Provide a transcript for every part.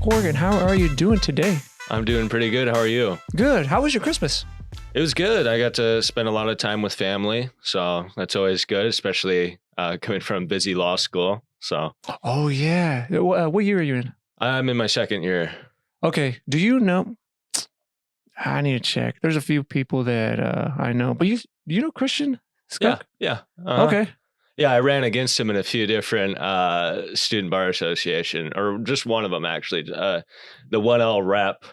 Corgan. How are you doing today? I'm doing pretty good. How are you? Good. How was your Christmas? It was good. I got to spend a lot of time with family, so that's always good, especially coming from busy law school. So, Oh, yeah. What year are you in? I'm in my second year. Okay. Do you know? I need to check. There's a few people that I know, but you know Christian Skunk? Yeah. Okay. Yeah, I ran against him in a few different student bar association, or just one of them actually. The 1L rep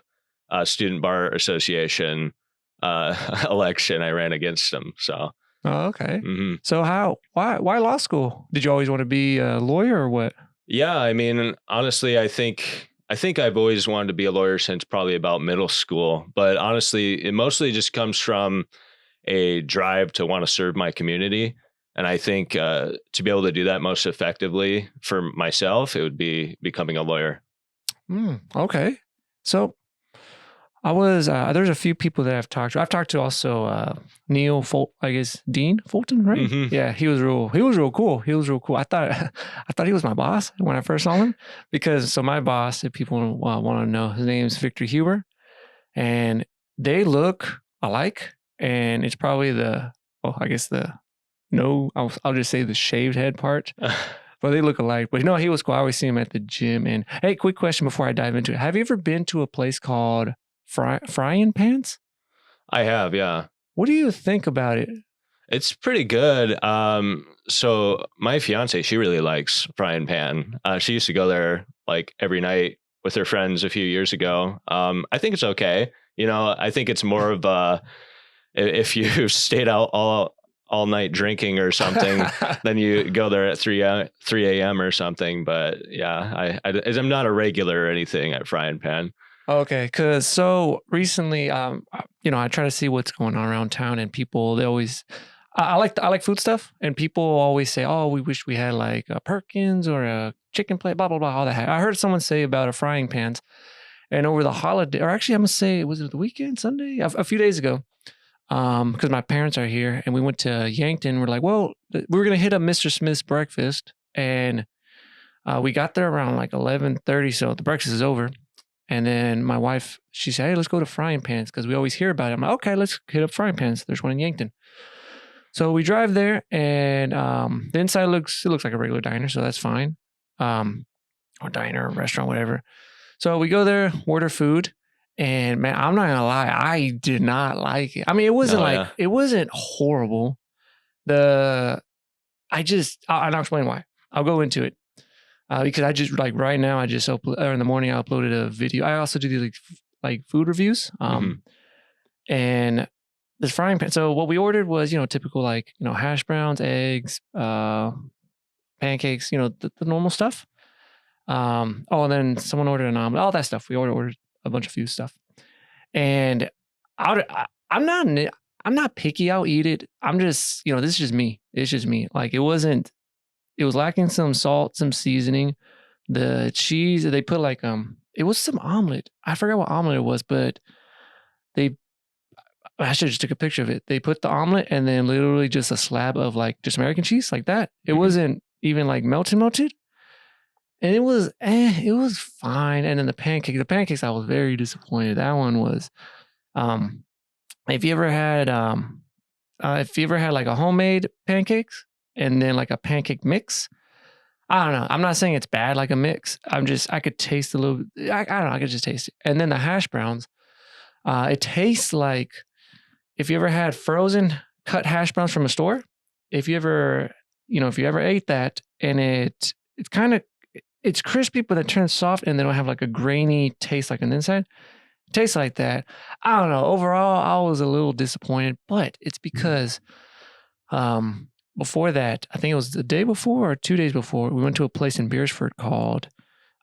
student bar association election. I ran against him. So. Oh, okay. Mm-hmm. So why law school? Did you always want to be a lawyer or what? Yeah, I mean, honestly, I think I've always wanted to be a lawyer since probably about middle school. But honestly, it mostly just comes from a drive to want to serve my community. And I think to be able to do that most effectively for myself, it would be becoming a lawyer. Okay. So I was, there's a few people that I've talked to. I've talked to also Neil Dean Fulton, right? Mm-hmm. Yeah, he was real cool. I thought he was my boss when I first saw him, because so my boss, if people want to know, his name is Victor Huber, and they look alike, and it's probably I'll just say the shaved head part. But they look alike. But he was cool. I always see him at the gym. And hey, quick question before I dive into it. Have you ever been to a place called Frying Pans? I have, yeah. What do you think about it? It's pretty good. So my fiance, she really likes Frying Pan. She used to go there like every night with her friends a few years ago. I think it's okay. I think it's more of if you stayed out all night drinking or something, then you go there at 3 a.m. or something. But yeah, I'm not a regular or anything at Frying Pan. Okay, because so recently, I try to see what's going on around town, and people, they always, I like food stuff, and people always say, oh, we wish we had like a Perkins or a chicken plate, blah, blah, blah, all that. I heard someone say about a Frying Pans, and over the holiday, or actually I'm going to say, was it the weekend, Sunday? A few days ago, because my parents are here, and we went to Yankton. We're like, well, we were going to hit up Mr. Smith's breakfast, and we got there around like 11:30, so the breakfast is over. And then my wife, she said, hey, let's go to Frying Pans, because we always hear about it. I'm like, okay, let's hit up Frying Pans. There's one in Yankton. So we drive there, and the inside looks like a regular diner, so that's fine. Or diner, restaurant, whatever. So we go there, order food, and man, I'm not gonna lie, I did not like it. I mean, it wasn't it wasn't horrible. And I'll explain why. I'll go into it. Because I just right now, in the morning, I uploaded a video. I also do these like food reviews. And this Frying Pan. So what we ordered was, typical hash browns, eggs, pancakes, the normal stuff. And then someone ordered an omelet, all that stuff. We ordered a bunch of food stuff. And I'm not picky. I'll eat it. I'm just, this is just me. It's just me. Like it was lacking some salt, some seasoning. The cheese, they put it was some omelet. I forgot what omelet it was, but I should have just took a picture of it. They put the omelet and then literally just a slab of just American cheese like that. It wasn't even melted. And it was fine. And then the pancakes, I was very disappointed. That one was, if you ever had like a homemade pancakes, and then like a pancake mix. I don't know. I'm not saying it's bad like a mix. I could taste a little, I don't know. I could just taste it. And then the hash browns, it tastes like if you ever had frozen cut hash browns from a store, if you ever ate that, and it's crispy, but it turns soft, and they don't have like a grainy taste like on the inside. It tastes like that. I don't know. Overall, I was a little disappointed, but it's because, before that, I think it was the day before or 2 days before, we went to a place in Beersford called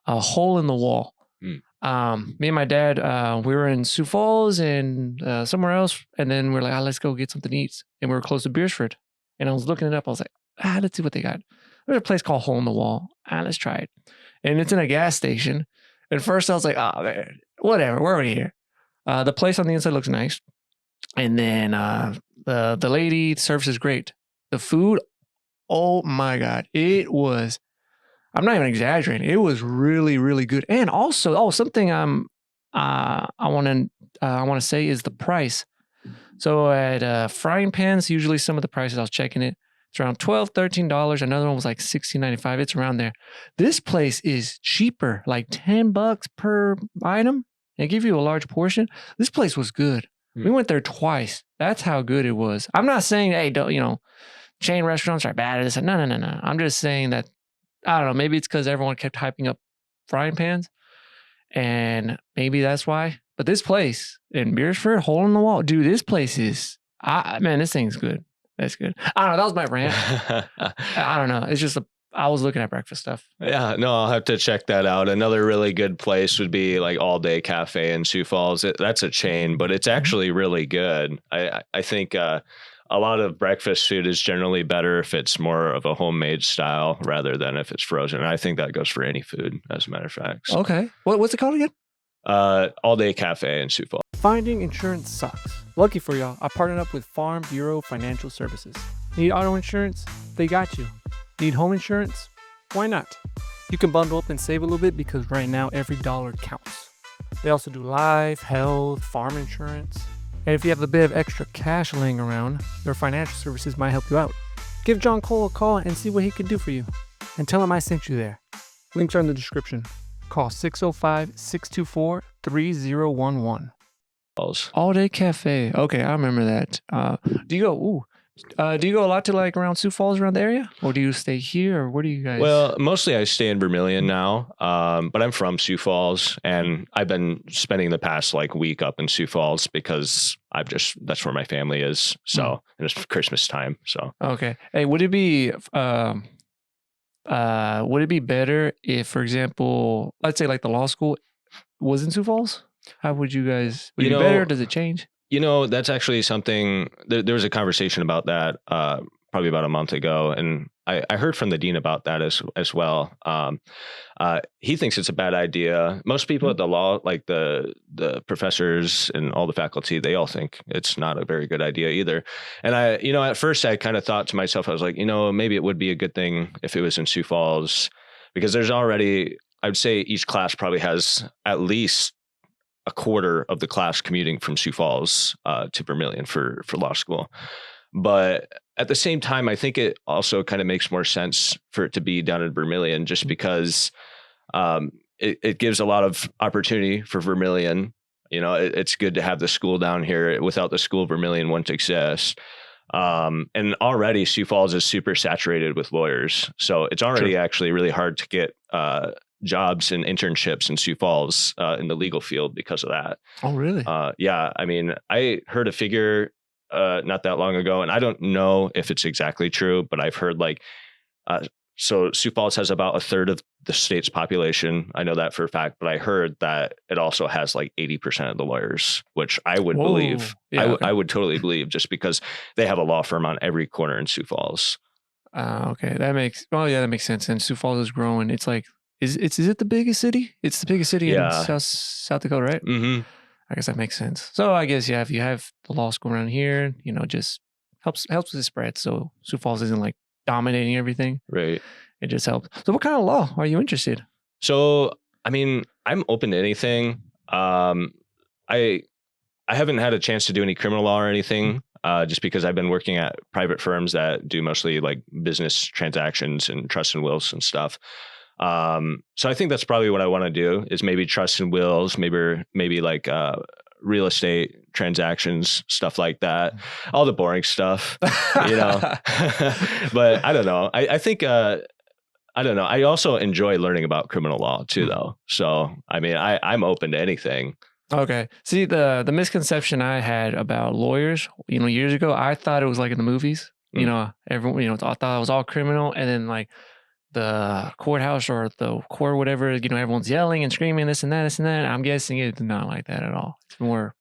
A Hole in the Wall. Me and my dad, we were in Sioux Falls and somewhere else, and then we're like, let's go get something to eat. And we were close to Beersford. And I was looking it up. I was like, let's see what they got. There's a place called Hole in the Wall. Let's try it. And it's in a gas station. At first, I was like, oh, man, whatever. We're already here. The place on the inside looks nice. And then the lady, the service is great. The food, oh my God, it was, I'm not even exaggerating. It was really, really good. And also, something I want to say is the price. So at frying pans, usually some of the prices I was checking it, it's around $12, $13. Another one was like $16.95. It's around there. This place is cheaper, like $10 per item. They give you a large portion. This place was good. We went there twice. That's how good it was. I'm not saying, hey, don't, chain restaurants are bad. No. I'm just saying that, I don't know, maybe it's because everyone kept hyping up frying pans. And maybe that's why. But this place in Beersford, hole in the wall, dude, this place is, man, this thing's good. That's good. I don't know. That was my rant. I don't know. It's just, I was looking at breakfast stuff. Yeah, no, I'll have to check that out. Another really good place would be like All Day Cafe in Sioux Falls. That's a chain, but it's actually really good. I think a lot of breakfast food is generally better if it's more of a homemade style rather than if it's frozen. And I think that goes for any food, as a matter of fact. So, okay. What's it called again? All Day Cafe in Sioux Falls. Finding insurance sucks. Lucky for y'all, I partnered up with Farm Bureau Financial Services. Need auto insurance? They got you. Need home insurance? Why not? You can bundle up and save a little bit because right now every dollar counts. They also do life, health, farm insurance. And if you have a bit of extra cash laying around, their financial services might help you out. Give John Cole a call and see what he can do for you. And tell him I sent you there. Links are in the description. Call 605-624-3011. All Day Cafe. Okay, I remember that. Do you go a lot to like around Sioux Falls, around the area? Or do you stay here, or where do you guys? Well, mostly I stay in Vermillion now, but I'm from Sioux Falls, and I've been spending the past like week up in Sioux Falls because that's where my family is. So, and it's Christmas time. So, okay. Hey, would it be better if, for example, let's say like the law school was in Sioux Falls? How would you guys, would it be better? Does it change? That's actually something, there was a conversation about that probably about a month ago. And I heard from the dean about that as well. He thinks it's a bad idea. Most people at the law, like the professors and all the faculty, they all think it's not a very good idea either. And at first I kind of thought to myself, I was like, maybe it would be a good thing if it was in Sioux Falls, because there's already, I would say each class probably has at least a quarter of the class commuting from Sioux Falls to Vermillion for law school. But at the same time, I think it also kind of makes more sense for it to be down in Vermillion, just because it gives a lot of opportunity for Vermillion. It's good to have the school down here. Without the school, Vermillion wouldn't exist. And already Sioux Falls is super saturated with lawyers. So it's already actually really hard to get jobs and internships in Sioux Falls in the legal field because of that. Oh, really? Yeah. I mean, I heard a figure not that long ago, and I don't know if it's exactly true, but I've heard so Sioux Falls has about a third of the state's population. I know that for a fact, but I heard that it also has like 80% of the lawyers, which I would believe. Yeah, I would totally believe, just because they have a law firm on every corner in Sioux Falls. Okay. That makes sense. And Sioux Falls is growing. It's like, is it the biggest city? It's the biggest city in South Dakota, right? Mm-hmm. I guess that makes sense. So I guess, if you have the law school around here, just helps with the spread. So Sioux Falls isn't like dominating everything. Right. It just helps. So what kind of law are you interested? So, I mean, I'm open to anything. I haven't had a chance to do any criminal law or anything, just because I've been working at private firms that do mostly like business transactions and trust and wills and stuff. So I think that's probably what I want to do, is maybe trust and wills, maybe like real estate transactions, stuff like that, all the boring stuff, But I don't know. I think I don't know. I also enjoy learning about criminal law too, though. So I mean, I'm open to anything. Okay. See, the misconception I had about lawyers, years ago, I thought it was like in the movies. Everyone, I thought it was all criminal, and then like the courthouse or the court, whatever, everyone's yelling and screaming, this and that, this and that. I'm guessing it's not like that at all. It's more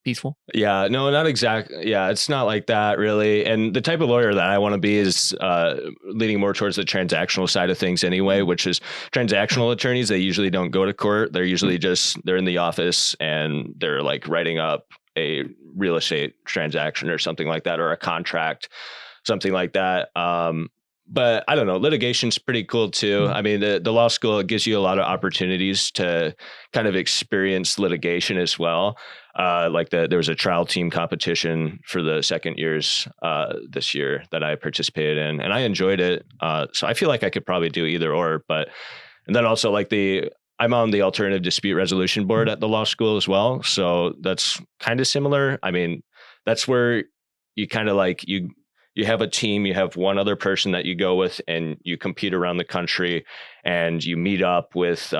peaceful. Yeah, no, not exactly. Yeah, it's not like that really. And the type of lawyer that I want to be is leaning more towards the transactional side of things anyway, which is transactional attorneys. They usually don't go to court. They're usually they're in the office and they're like writing up a real estate transaction or something like that, or a contract, something like that. but I don't know, litigation's pretty cool too. I mean, the law school, it gives you a lot of opportunities to kind of experience litigation as well. Like there was a trial team competition for the second years this year that I participated in, and I enjoyed it. So I feel like I could probably do either or, and then also like I'm on the alternative dispute resolution board at the law school as well. So that's kind of similar. I mean, that's where you kind of like, you have a team, you have one other person that you go with, and you compete around the country, and you meet up with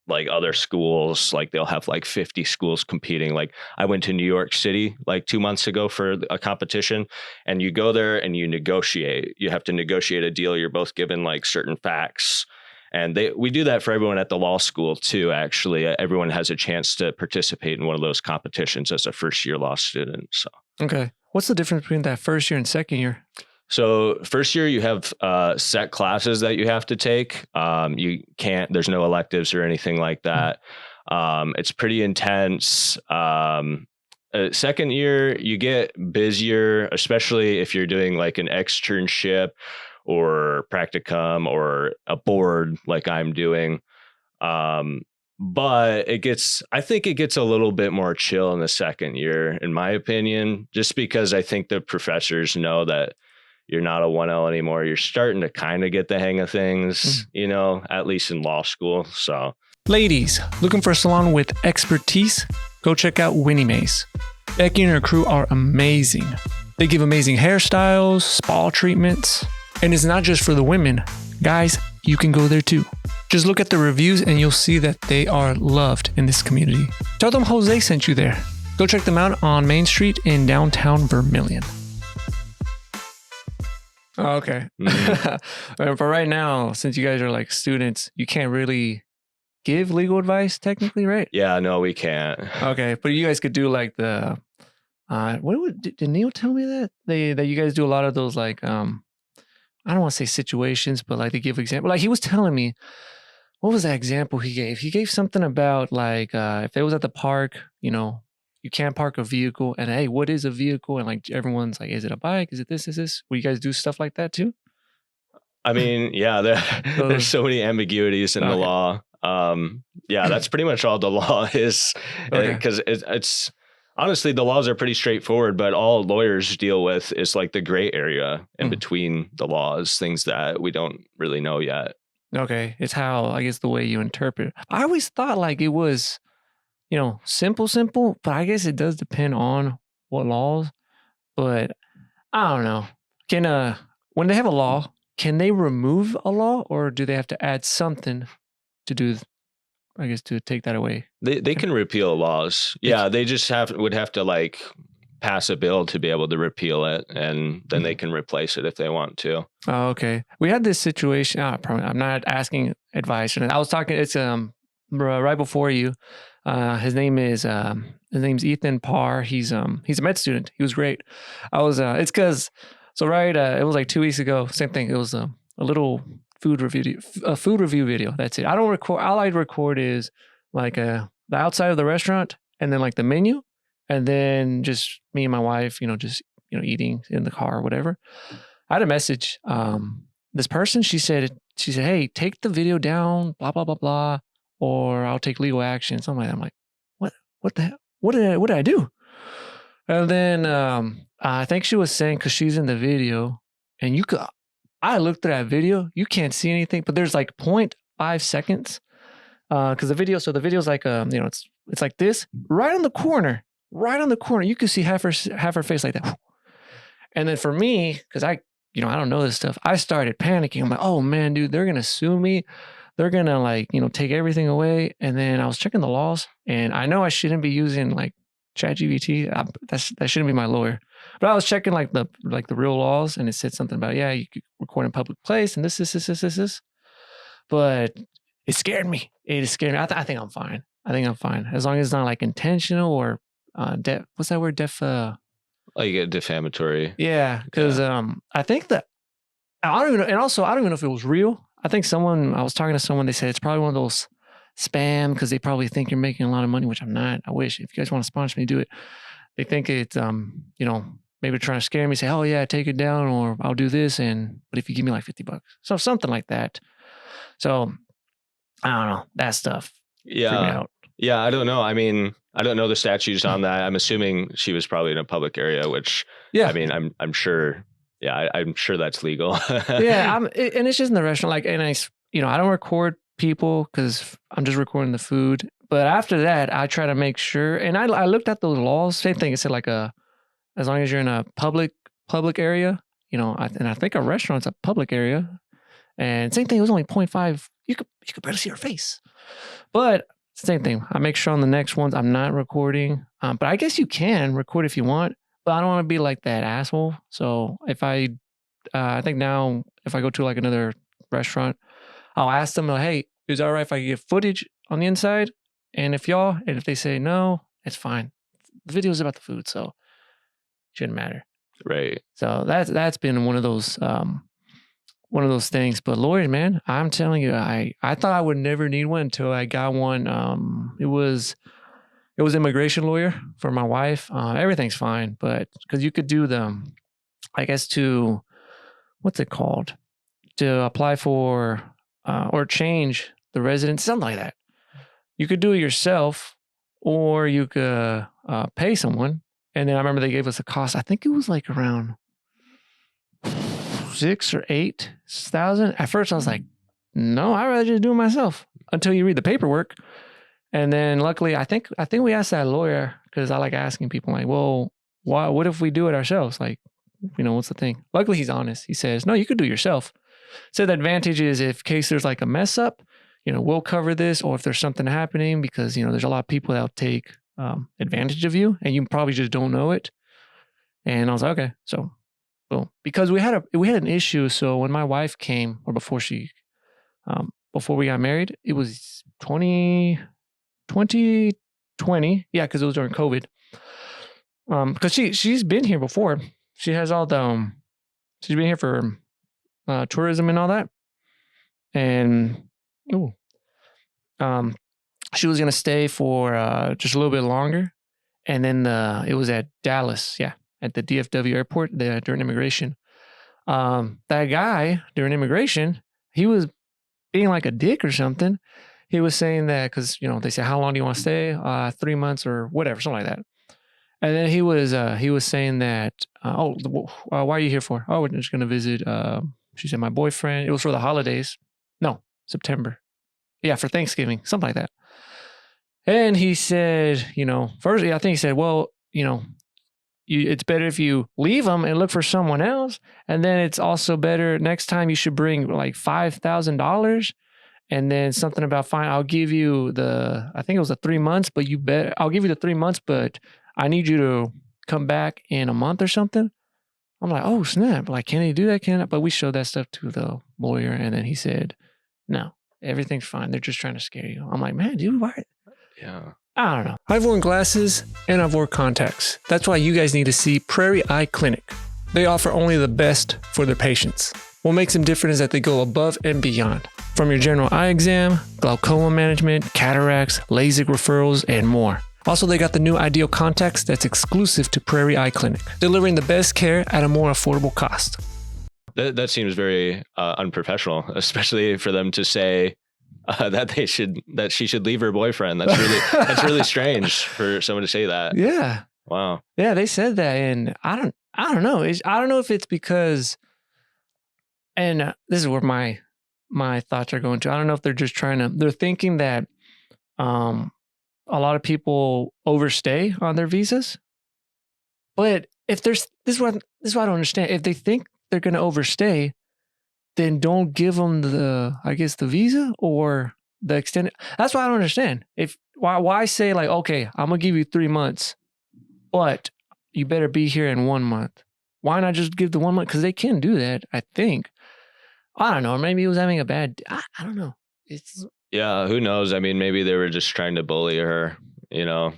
like other schools. Like they'll have like 50 schools competing. Like I went to New York City like 2 months ago for a competition, and you go there and you negotiate. You have to negotiate a deal. You're both given like certain facts. And we do that for everyone at the law school too, actually. Everyone has a chance to participate in one of those competitions as a first year law student. So okay. What's the difference between that first year and second year? So first year you have set classes that you have to take. There's no electives or anything like that. It's pretty intense. Second year you get busier, especially if you're doing like an externship or practicum or a board like I'm doing. But I think it gets a little bit more chill in the second year, in my opinion, just because I think the professors know that you're not a 1L anymore. You're starting to kind of get the hang of things, at least in law school. So, ladies, looking for a salon with expertise? Go check out Wynie Mace. Becky and her crew are amazing. They give amazing hairstyles, spa treatments, and it's not just for the women. Guys, you can go there too. Just look at the reviews and you'll see that they are loved in this community. Tell them Jose sent you there. Go check them out on Main Street in downtown Vermillion. Oh, okay. Mm-hmm. For right now, since you guys are like students, you can't really give legal advice technically, right? Yeah, no, we can't. Okay, but you guys could do like the, did Neil tell me that? That you guys do a lot of those like, I don't want to say situations, but like they give example. Like he was telling me, what was that example he gave? He gave something about like if it was at the park, you can't park a vehicle, and hey, what is a vehicle? And like everyone's like, is it a bike? Is it this? Is this? Will you guys do stuff like that too? I mean, yeah, there's so many ambiguities in the law. Yeah, that's pretty much all the law is, because it's honestly, the laws are pretty straightforward, but all lawyers deal with is like the gray area in between the laws, things that we don't really know yet. Okay. It's how, I guess, the way you interpret it. I always thought like it was, simple, but I guess it does depend on what laws. But I don't know. When they have a law, can they remove a law, or do they have to add something to do, I guess, to take that away? They can repeal laws. Yeah, they just would have to like pass a bill to be able to repeal it, and then they can replace it if they want to. Oh, okay. We had this situation. I'm not asking advice. I was talking. It's right before you. His name's Ethan Parr. He's a med student. He was great. It's because it was like 2 weeks ago. Same thing. It was a little food review video. That's it. I don't record. All I record is like the outside of the restaurant, and then like the menu, and then just me and my wife, just eating in the car or whatever. I had a message. This person, she said, hey, take the video down, blah blah blah blah, or I'll take legal action. Something like that. I'm like, what the hell? What did I do? And then I think she was saying, because she's in the video, and I looked at that video, you can't see anything, but there's like 0.5 seconds. Because the video's like it's like this, right on the corner. You can see half her face like that. And then for me, because I don't know this stuff, I started panicking. I'm like, oh man, dude, they're gonna sue me. They're gonna like, take everything away. And then I was checking the laws, and I know I shouldn't be using like ChatGPT. That shouldn't be my lawyer. But I was checking like the real laws, and it said something about, you could record in public place and this. But it scared me. It scared me. I think I'm fine. As long as it's not like intentional or what's that word? Like a defamatory. Yeah, because I think that I don't even know, and also I don't even know if it was real. I think I was talking to someone, they said it's probably one of those spam, because they probably think you're making a lot of money, which I'm not. I wish, if you guys want to sponsor me, do it. They think it's maybe trying to scare me, say, oh yeah, take it down, or I'll do this. But if you give me like $50, so something like that. So I don't know, that stuff freaked me Yeah. out. Yeah. I don't know. I mean, I don't know the statutes on that. I'm assuming she was probably in a public area, which Yeah. I mean, I'm sure. Yeah. I'm sure that's legal. Yeah. And it's just in the restaurant. Like, and I don't record people because I'm just recording the food. But after that, I try to make sure, and I looked at those laws, same thing. It said like as long as you're in a public area, and I think a restaurant's a public area. And same thing, it was only 0.5. You could barely see her face. But same thing. I make sure on the next ones I'm not recording. But I guess you can record if you want. But I don't want to be like that asshole. So if I think now if I go to like another restaurant, I'll ask them, hey, is it all right if I get footage on the inside? And if they say no, it's fine. The video is about the food, so it shouldn't matter. Right. So that's been one of those things. But lawyers, man, I'm telling you, I thought I would never need one until I got one. It was immigration lawyer for my wife. Everything's fine, but because you could do what's it called? To apply for or change the residence, something like that. You could do it yourself, or you could pay someone. And then I remember they gave us a cost. I think it was like around $6,000 or $8,000. At first, I was like, "No, I'd rather just do it myself." Until you read the paperwork, and then luckily, I think we asked that lawyer because I like asking people like, "Well, what if we do it ourselves? Like, what's the thing?" Luckily, he's honest. He says, "No, you could do it yourself." So the advantage is if in case there's like a mess up, we'll cover this, or if there's something happening, because there's a lot of people that'll take advantage of you, and you probably just don't know it. And I was like, okay, so boom, because we had an issue. So when my wife came, or before we got married, it was 2020, yeah, because it was during COVID. Because she's been here before. She has all the she's been here for tourism and all that, and she was gonna stay for just a little bit longer, and then it was at Dallas, yeah, at the DFW airport during immigration. That guy during immigration, he was being like a dick or something. He was saying that because they say, how long do you want to stay? 3 months or whatever, something like that. And then he was saying that, why are you here for? Oh, we're just gonna visit. She said my boyfriend. It was for the holidays. No, September. Yeah, for Thanksgiving, something like that. And he said, first, I think he said, well, it's better if you leave them and look for someone else. And then it's also better next time you should bring like $5,000. And then something about fine, I'll give you I think it was the 3 months, but I'll give you the 3 months, but I need you to come back in a month or something. I'm like, oh snap. Like, can he do that? But we showed that stuff to the lawyer. And then he said, no, everything's fine. They're just trying to scare you. I'm like, man, dude, why? Yeah. I don't know. I've worn glasses and I've worn contacts. That's why you guys need to see Prairie Eye Clinic. They offer only the best for their patients. What makes them different is that they go above and beyond. From your general eye exam, glaucoma management, cataracts, LASIK referrals, and more. Also, they got the new Ideal Contacts that's exclusive to Prairie Eye Clinic, delivering the best care at a more affordable cost. That seems very unprofessional, especially for them to say that she should leave her boyfriend. That's really strange for someone to say that. Yeah. Wow. Yeah, they said that, and I don't know. I don't know if it's because, and this is where my thoughts are going to. I don't know if they're just they're thinking that a lot of people overstay on their visas. But if this is what I don't understand. If they think they're going to overstay, then don't give them the visa or the extended. That's what I don't understand. Why say like, okay, I'm gonna give you 3 months, but you better be here in 1 month. Why not just give the 1 month? Because they can do that, I think. I don't know. Maybe he was having a bad. I don't know. Yeah, who knows? I mean, maybe they were just trying to bully her.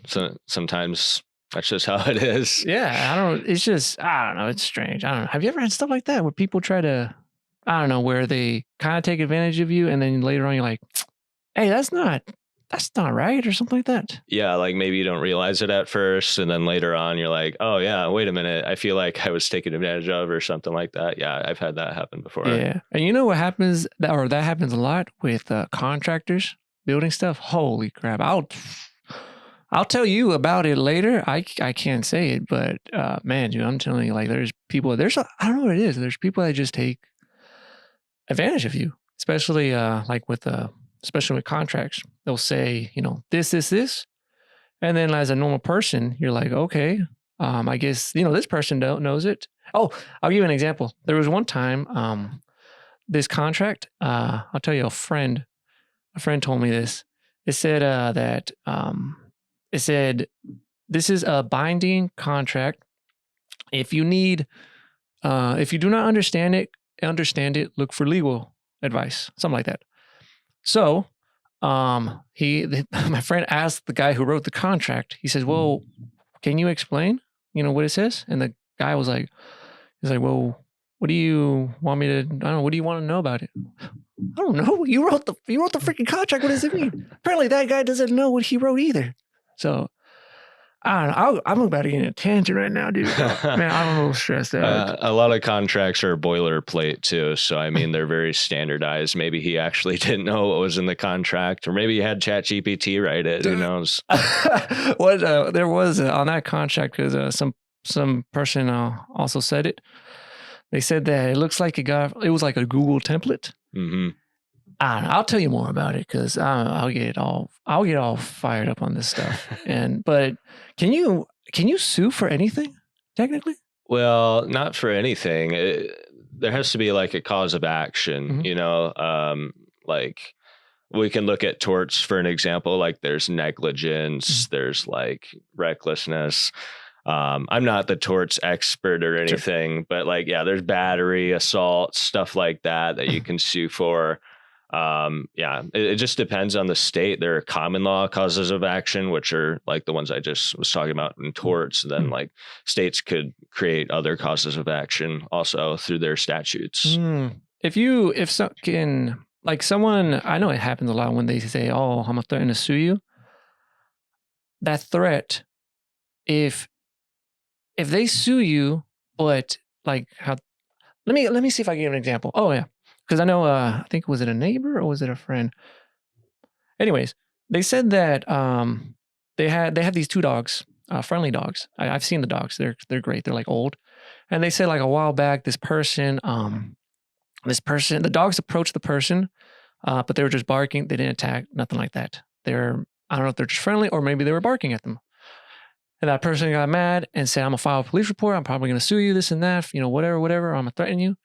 So sometimes that's just how it is. Yeah, I don't know. It's strange. I don't know. Have you ever had stuff like that where people try to, I don't know, where they kind of take advantage of you, and then later on you're like, hey, that's not that's not right, or something like that. Yeah, like maybe you don't realize it at first, and then later on you're like, oh yeah, wait a minute, I feel like I was taken advantage of or something like that. Yeah, I've had that happen before. Yeah. And you know what happens, that happens a lot with contractors building stuff? Holy crap. I'll tell you about it later. I can't say it, but man, dude, I'm telling you, like there's people, I don't know what it is. There's people that just take advantage of you, especially especially with contracts. They'll say, this. And then as a normal person, you're like, okay, I guess, this person knows it. Oh, I'll give you an example. There was one time, this contract, I'll tell you, a friend told me this. It said this is a binding contract. If you do not understand it, look for legal advice, something like that. So, my friend asked the guy who wrote the contract. He says, "Well, can you explain, what it says?" And the guy was like, "Well, what do you want me to? I don't know. What do you want to know about it?" I don't know. You wrote the freaking contract. What does it mean? Apparently, that guy doesn't know what he wrote either. So, I don't know. I'm about to get in a tangent right now, dude. Man, I'm a little stressed out. A lot of contracts are boilerplate too. So, I mean, they're very standardized. Maybe he actually didn't know what was in the contract, or maybe he had ChatGPT write it. Who knows? There was on that contract, because some person also said it. They said that it looks like it was like a Google template. Mm-hmm. I don't know, I'll tell you more about it, because I'll get all fired up on this stuff. But can you sue for anything technically? Well, not for anything. There has to be like a cause of action. Mm-hmm. Like we can look at torts for an example. Like there's negligence, Mm-hmm. there's like recklessness. I'm not the torts expert or anything, but like, yeah, there's battery, assault, stuff like that you can sue for. It just depends on the state. There are common law causes of action, which are like the ones I just was talking about in torts. Then like states could create other causes of action also through their statutes. Someone, I know it happens a lot when they say, "Oh, I'm threatening to sue you." That threat, if they sue you, but like how, let me see if I can give an example. Oh yeah. Because I know, I think, was it a neighbor or was it a friend? Anyways, they said that they had these two dogs, friendly dogs. I've seen the dogs. They're great. They're like old. And they said like a while back, the dogs approached the person, but they were just barking. They didn't attack, nothing like that. I don't know if they're just friendly or maybe they were barking at them. And that person got mad and said, "I'm gonna file a police report. I'm probably gonna sue you, this and that, whatever. I'm gonna threaten you."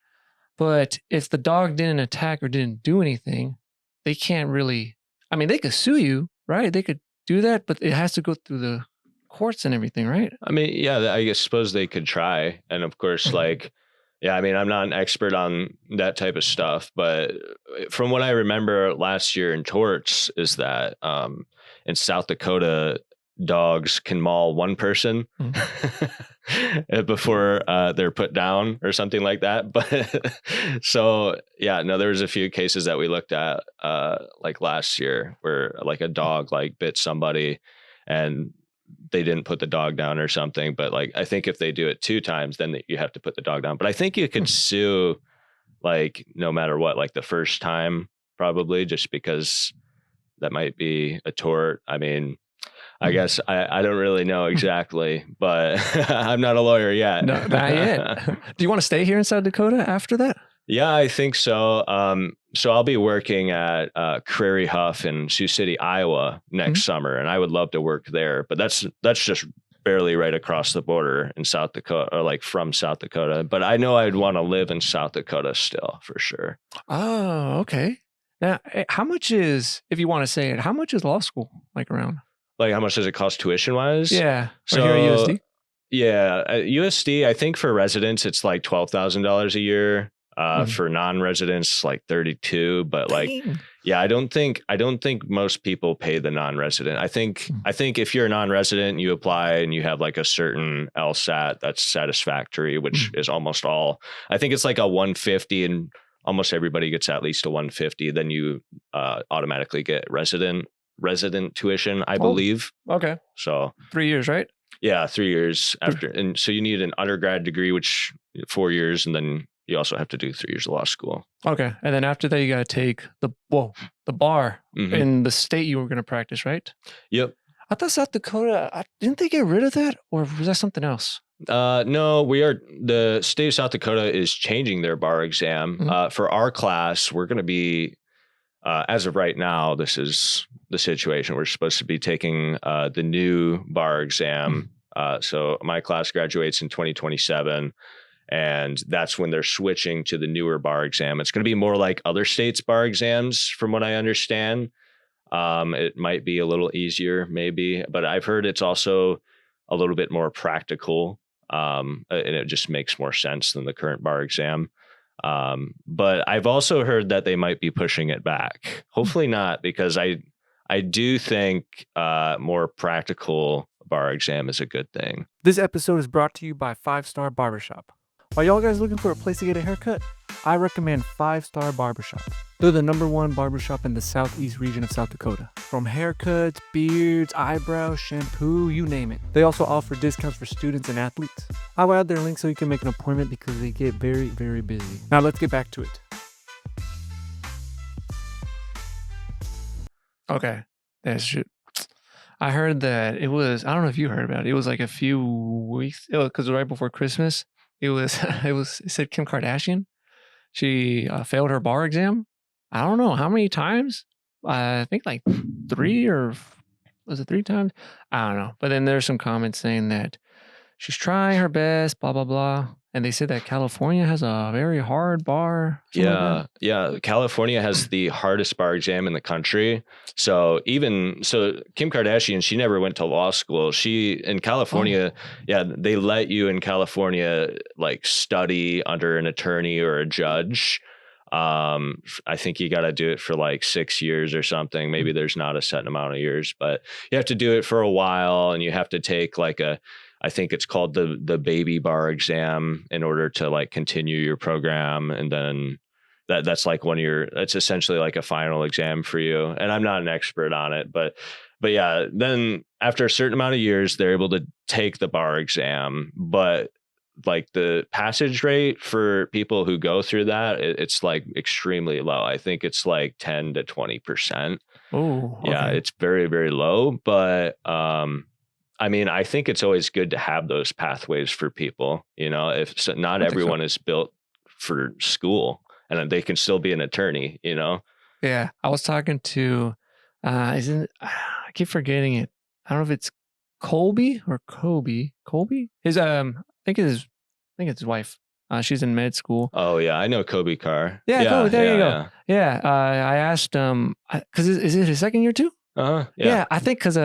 But if the dog didn't attack or didn't do anything, they can't really, they could sue you, right? They could do that, but it has to go through the courts and everything, right? I mean, yeah, I suppose they could try. And of course, like, yeah, I'm not an expert on that type of stuff, but from what I remember last year in torts is that in South Dakota, dogs can maul one person before they're put down or something like that. But so, yeah, no, there was a few cases that we looked at like last year where like a dog like bit somebody and they didn't put the dog down or something. But like, I think if they do it 2 times, then you have to put the dog down. But I think you could sue like no matter what, like the first time, probably, just because that might be a tort. I guess I don't really know exactly, but I'm not a lawyer yet. No, not yet. Do you want to stay here in South Dakota after that? Yeah, I think so. So I'll be working at Prairie Huff in Sioux City, Iowa next summer, and I would love to work there. But that's just barely right across the border in South Dakota, or like from South Dakota. But I know I'd want to live in South Dakota still for sure. Oh, okay. Now, how much is, if you want to say it, how much is law school like around? Like how much does it cost tuition wise? Yeah. So here at USD? Yeah, at USD, I think for residents, it's like $12,000 a year. For non-residents, like 32. But like, yeah, I don't think most people pay the non-resident. I think if you're a non-resident, you apply and you have like a certain LSAT that's satisfactory, which is almost all. I think it's like a 150, and almost everybody gets at least a 150. Then you automatically get resident resident tuition, I believe. Okay. So 3 years, right? Yeah, 3 years after. And so you need an undergrad degree, which 4 years, and then you also have to do 3 years of law school. Okay. And then after that, you got to take the bar in the state you were going to practice, right? Yep. I thought South Dakota, didn't they get rid of that? Or was that something else? No, the state of South Dakota is changing their bar exam. For our class, we're going to be, as of right now, this is the situation. We're supposed to be taking the new bar exam. So my class graduates in 2027, and that's when they're switching to the newer bar exam. It's going to be more like other states' bar exams, from what I understand. It might be a little easier, maybe, but I've heard it's also a little bit more practical. And it just makes more sense than the current bar exam. But I've also heard that they might be pushing it back. Hopefully not, because I do think more practical bar exam is a good thing. This episode is brought to you by 5 Star Barbershop. Are y'all guys looking for a place to get a haircut? I recommend 5 Star Barbershop. They're the #1 barbershop in the southeast region of South Dakota. From haircuts, beards, eyebrows, shampoo, you name it. They also offer discounts for students and athletes. I will add their link so you can make an appointment because they get very, very busy. Now let's get back to it. Okay, that's true. I heard that it was, I don't know if you heard about it. It was like a few weeks, because right before Christmas, it said Kim Kardashian. She failed her bar exam. I don't know how many times. I think like 3, or was it 3 times? I don't know. But then there's some comments saying that she's trying her best, blah, blah, blah. And they said that California has a very hard bar. Yeah. California has the hardest bar exam in the country. So Kim Kardashian, she never went to law school. She in California, they let you in California like study under an attorney or a judge. I think you got to do it for like 6 years or something. Maybe there's not a set amount of years, but you have to do it for a while, and you have to take like I think it's called the baby bar exam in order to like continue your program. And then that's like that's essentially like a final exam for you. And I'm not an expert on it, but yeah, then after a certain amount of years, they're able to take the bar exam. But like the passage rate for people who go through that, it's like extremely low. I think it's like 10 to 20%. Oh, okay. Yeah, it's very, very low. But I mean, I think it's always good to have those pathways for people. You know, not everyone is built for school, and they can still be an attorney. You know. Yeah, I was talking to, I keep forgetting it. I don't know if it's Colby or Kobe. Colby? I think it's his wife. She's in med school. Oh yeah, I know Kobe Carr. Yeah, Kobe, there you go. Yeah, I asked him because is it his second year too? Yeah, I think because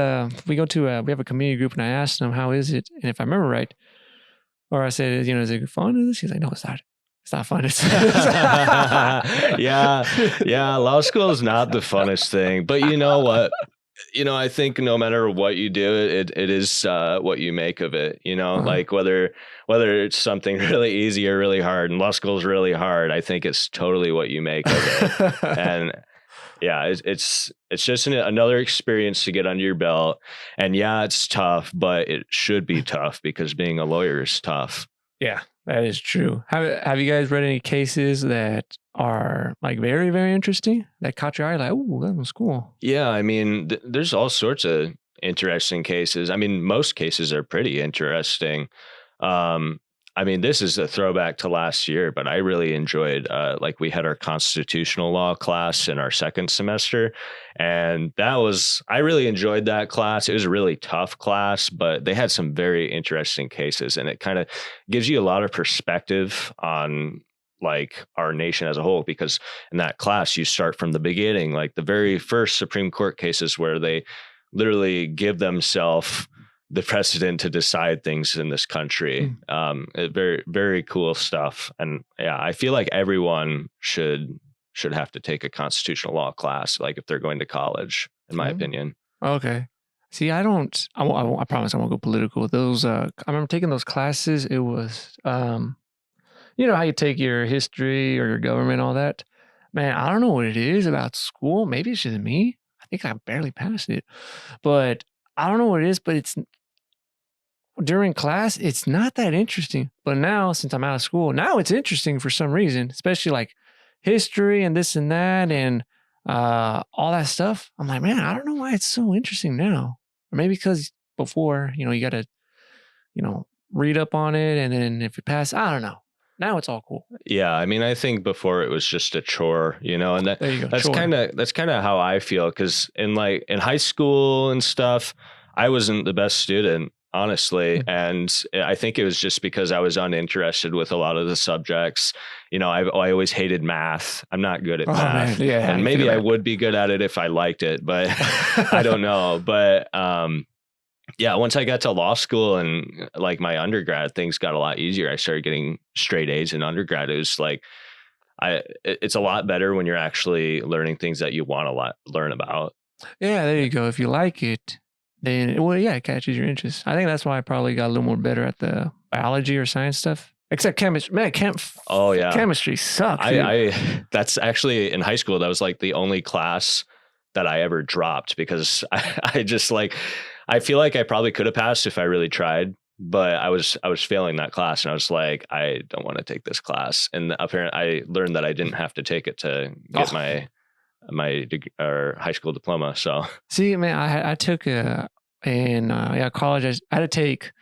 we have a community group, and I asked him how is it, and if I remember right, or I said, is it fun? He's like, no, it's not. It's not fun. It's yeah. Law school is not the funnest thing, but you know what? I think no matter what you do, it is what you make of it. Like whether it's something really easy or really hard, and law school is really hard, I think it's totally what you make of it. And yeah, it's just another experience to get under your belt. And yeah, it's tough, but it should be tough because being a lawyer is tough. Yeah, that is true. Have you guys read any cases that are like very, very interesting that caught your eye? Like, oh, that was cool. Yeah, I mean, there's all sorts of interesting cases. I mean, most cases are pretty interesting. I mean, this is a throwback to last year, but I really enjoyed, we had our constitutional law class in our second semester. And I really enjoyed that class. It was a really tough class, but they had some very interesting cases. And it kind of gives you a lot of perspective on like our nation as a whole, because in that class, you start from the beginning, like the very first Supreme Court cases where they literally give themselves the precedent to decide things in this country. Very, very cool stuff. And yeah, I feel like everyone should have to take a constitutional law class, like if they're going to college, in my opinion. Okay. See, I promise I won't go political. Those, I remember taking those classes. It was, you know how you take your history or your government, all that. Man, I don't know what it is about school. Maybe it's just me. I think I barely passed it. But I don't know what it is, but it's during class, it's not that interesting. But now, since I'm out of school, now it's interesting for some reason, especially like history and this and that and all that stuff. I'm like, man, I don't know why it's so interesting now. Or maybe because before, you got to, read up on it. And then if you pass, I don't know. Now it's all cool. Yeah, I mean, I think before it was just a chore, and There you go. that's Chore. kind of how I feel, because in high school and stuff, I wasn't the best student, honestly, and I think it was just because I was uninterested with a lot of the subjects. I always hated math. I'm not good at math, man. Yeah, and maybe I would be good at it if I liked it, but I don't know. But yeah, once I got to law school and like my undergrad, things got a lot easier. I started getting straight A's in undergrad. It was like, it's a lot better when you're actually learning things that you want to learn about. Yeah, there you go. If you like it, then, it catches your interest. I think that's why I probably got a little more better at the biology or science stuff. Except chemistry. Man, oh yeah, chemistry sucks. That's actually in high school. That was like the only class that I ever dropped, because I just like, I feel like I probably could have passed if I really tried, but I was failing that class, and I was like, I don't want to take this class. And apparently I learned that I didn't have to take it to get my high school diploma. So see, man, I took in college. I had to take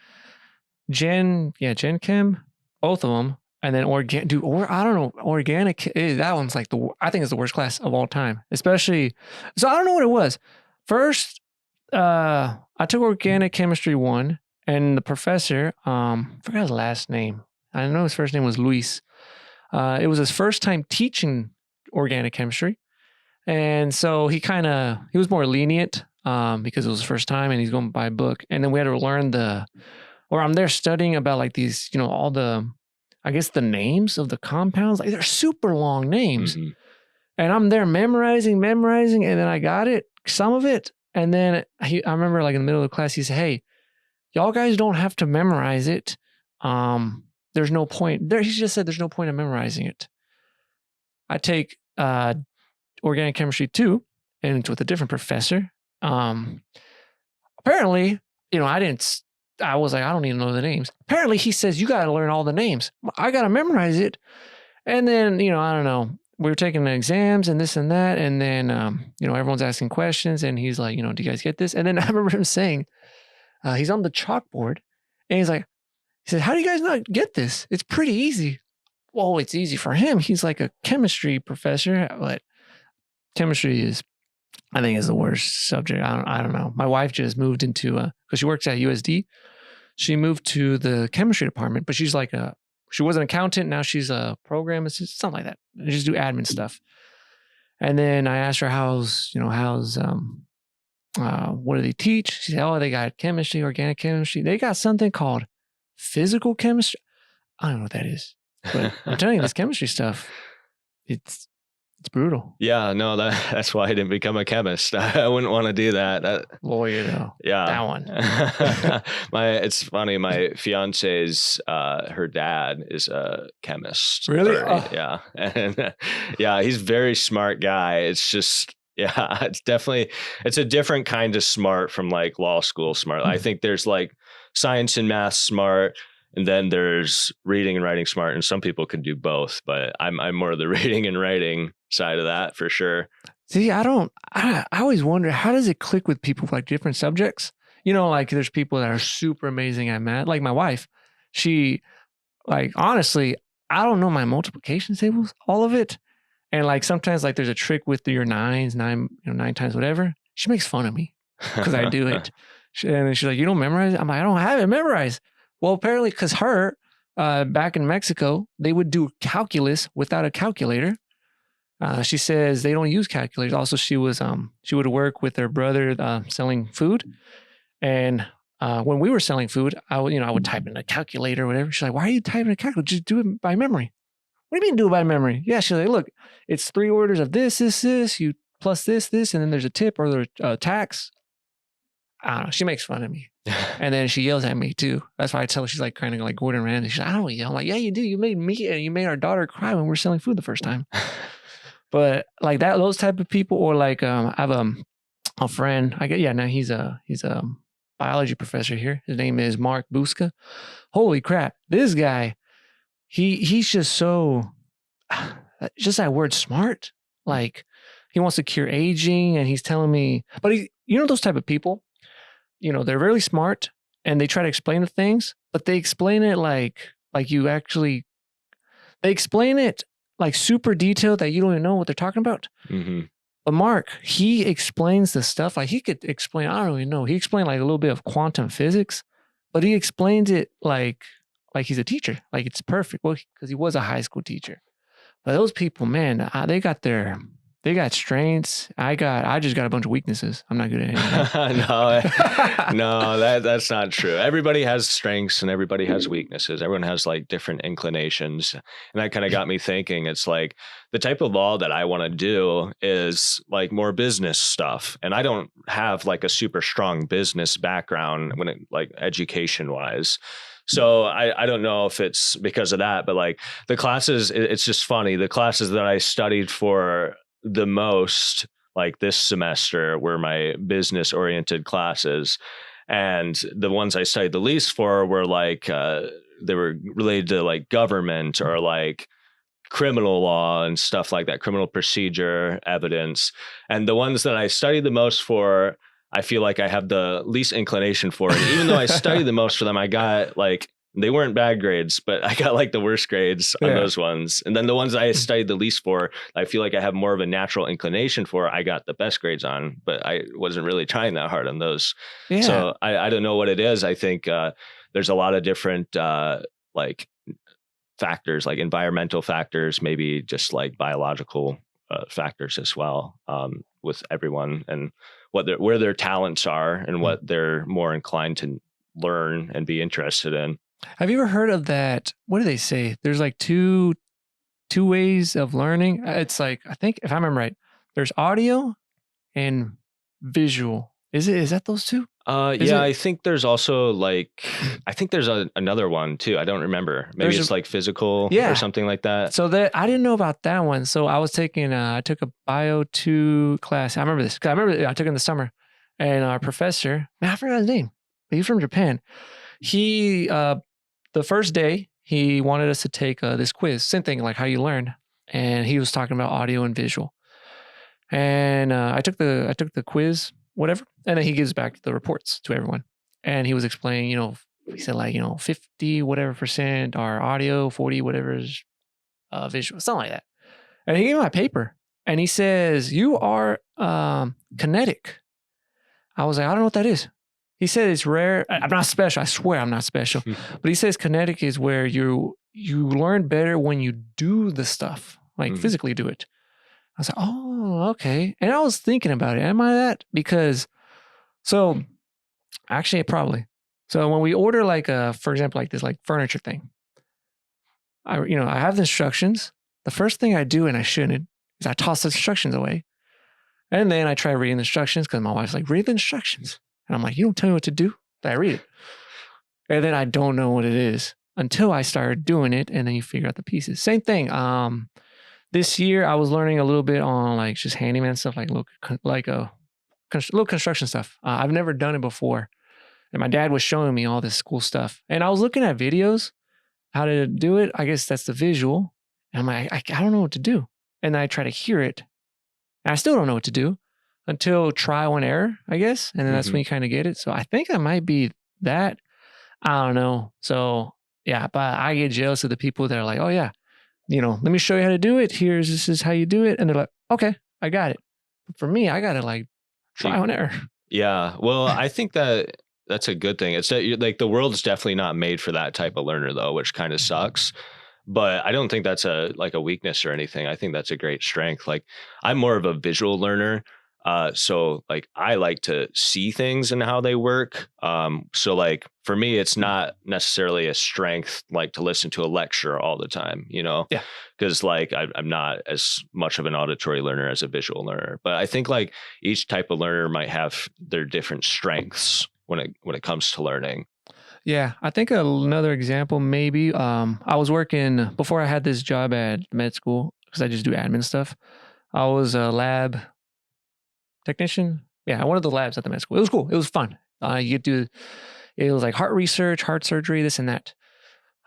Gen Chem, both of them, and then I don't know, organic. That one's like I think it's the worst class of all time, especially. So I don't know what it was. First, I took organic chemistry 1, and the professor, I forgot his last name. I know his first name was Luis. It was his first time teaching organic chemistry. And so he was more lenient because it was his first time and he's going by book. And then we had to learn I'm there studying about like these, all the, I guess the names of the compounds, like they're super long names. Mm-hmm. And I'm there memorizing. And then I got it, some of it. And then I remember like in the middle of the class, he said, hey, y'all guys don't have to memorize it. There's no point. He just said there's no point in memorizing it. I take organic chemistry 2, and it's with a different professor. Apparently, I was like, I don't even know the names. Apparently, he says, you got to learn all the names. I got to memorize it. And then, I don't know. We were taking the exams and this and that. And then, everyone's asking questions. And he's like, do you guys get this? And then I remember him saying, he's on the chalkboard. And he said, how do you guys not get this? It's pretty easy. Well, it's easy for him. He's like a chemistry professor. But chemistry I think is the worst subject. I don't know. My wife just moved into, because she works at USD. She moved to the chemistry department, but she's like she was an accountant. Now she's a program assistant, something like that. They just do admin stuff. And then I asked her, what do they teach? She said, oh, they got chemistry, organic chemistry. They got something called physical chemistry. I don't know what that is, but I'm telling you, this chemistry stuff, it's brutal. Yeah, no, that's why I didn't become a chemist. I wouldn't want to do that. Lawyer though. Yeah. That one. It's funny. My fiance's, her dad is a chemist. Really? Yeah. And yeah, he's a very smart guy. It's just, yeah, it's a different kind of smart from like law school smart. I think there's like science and math smart, and then there's reading and writing smart, and some people can do both, but I'm more of the reading and writing side of that for sure. See, I always wonder, how does it click with people with like different subjects? Like there's people that are super amazing at math. Like my wife, she, like, honestly, I don't know my multiplication tables, all of it. And like sometimes like there's a trick with your nine times whatever. She makes fun of me because I do it. And then she's like, you don't memorize it? I'm like, I don't have it memorized. Well, apparently because back in Mexico, they would do calculus without a calculator. She says they don't use calculators. Also, she would work with her brother selling food. And when we were selling food, I would type in a calculator or whatever. She's like, why are you typing a calculator? Just do it by memory. What do you mean do it by memory? Yeah, she's like, look, it's 3 orders of this, you plus this, and then there's a tip or there's a tax. I don't know. She makes fun of me. And then she yells at me too. That's why I tell her, she's like kind of like Gordon Ramsay. She's like, I don't yell. I'm like, yeah, you do. You made me and you made our daughter cry when we were selling food the first time. But like those type of people, or like I have a friend. Now he's a biology professor here. His name is Mark Buska. Holy crap. This guy, he's just so, just that word smart. Like he wants to cure aging and he's telling me, but those type of people, they're really smart and they try to explain the things, but they explain it like they explain it like super detailed that you don't even know what they're talking about. Mm-hmm. But Mark, he explains the stuff like he could explain, I don't even know. He explained like a little bit of quantum physics, but he explains it like he's a teacher. Like it's perfect. Well, because he was a high school teacher. But those people, man, they got strengths. I just got a bunch of weaknesses. I'm not good at anything. No, that's not true. Everybody has strengths and everybody has weaknesses. Everyone has like different inclinations. And that kind of got me thinking, it's like the type of law that I want to do is like more business stuff. And I don't have like a super strong business background when it like education wise. So I don't know if it's because of that, but like the classes, it's just funny. The classes that I studied for the most like this semester were my business oriented classes. And the ones I studied the least for were like, they were related to like government or like criminal law and stuff like that, criminal procedure, evidence. And the ones that I studied the most for, I feel like I have the least inclination for it. Even though I studied the most for them, I got like, they weren't bad grades, but I got like the worst grades on those ones. And then the ones I studied the least for, I feel like I have more of a natural inclination for, I got the best grades on, but I wasn't really trying that hard on those. Yeah. So I don't know what it is. I think there's a lot of different like factors, like environmental factors, maybe just like biological factors as well with everyone and where their talents are and what they're more inclined to learn and be interested in. Have you ever heard of that? What do they say? There's like two ways of learning. It's like, I think if I remember right, there's audio and visual. Is that those two? I think there's also like, I think there's another one too. I don't remember. Maybe it's like physical or something like that. So I didn't know about that one. So I was taking, I took a Bio 2 class. I remember this. I took it in the summer and our professor, man, I forgot his name, but he's from Japan. He, the first day he wanted us to take this quiz, same thing, like how you learn. And he was talking about audio and visual. And I took the quiz, whatever. And then he gives back the reports to everyone. And he was explaining, he said like, 50 whatever percent are audio, 40 whatever is visual, something like that. And he gave me my paper and he says, you are kinetic. I was like, I don't know what that is. He said it's rare. I'm not special. I swear I'm not special. But he says kinetic is where you learn better when you do the stuff, like physically do it. I was like, oh, okay. And I was thinking about it. Am I that? Because, so actually probably. So when we order like for example, like this like furniture thing, I have the instructions. The first thing I do, and I shouldn't, is I toss the instructions away. And then I try reading the instructions because my wife's like, read the instructions. And I'm like, you don't tell me what to do. But I read it. And then I don't know what it is until I started doing it. And then you figure out the pieces. Same thing. This year I was learning a little bit on like just handyman stuff, like little construction stuff. I've never done it before. And my dad was showing me all this cool stuff. And I was looking at videos, how to do it. I guess that's the visual. And I'm like, I don't know what to do. And then I try to hear it. And I still don't know what to do until trial and error, I guess. And then that's when you kind of get it. So I think I might be that. I don't know. So yeah, but I get jealous of the people that are like, oh yeah, let me show you how to do it. This is how you do it. And they're like, okay, I got it. But for me, I got to like trial and error. Yeah. Well, I think that's a good thing. It's that like the world's definitely not made for that type of learner though, which kind of sucks. But I don't think that's a weakness or anything. I think that's a great strength. Like I'm more of a visual learner. So like I like to see things and how they work. So like for me, it's not necessarily a strength like to listen to a lecture all the time, Yeah. Because like I'm not as much of an auditory learner as a visual learner. But I think like each type of learner might have their different strengths when it comes to learning. Yeah, I think another example maybe. I was working before I had this job at med school because I just do admin stuff. I was a lab technician, Yeah, one of the labs at the med school. It was cool. It was fun. You do, it was like heart research, heart surgery, this and that.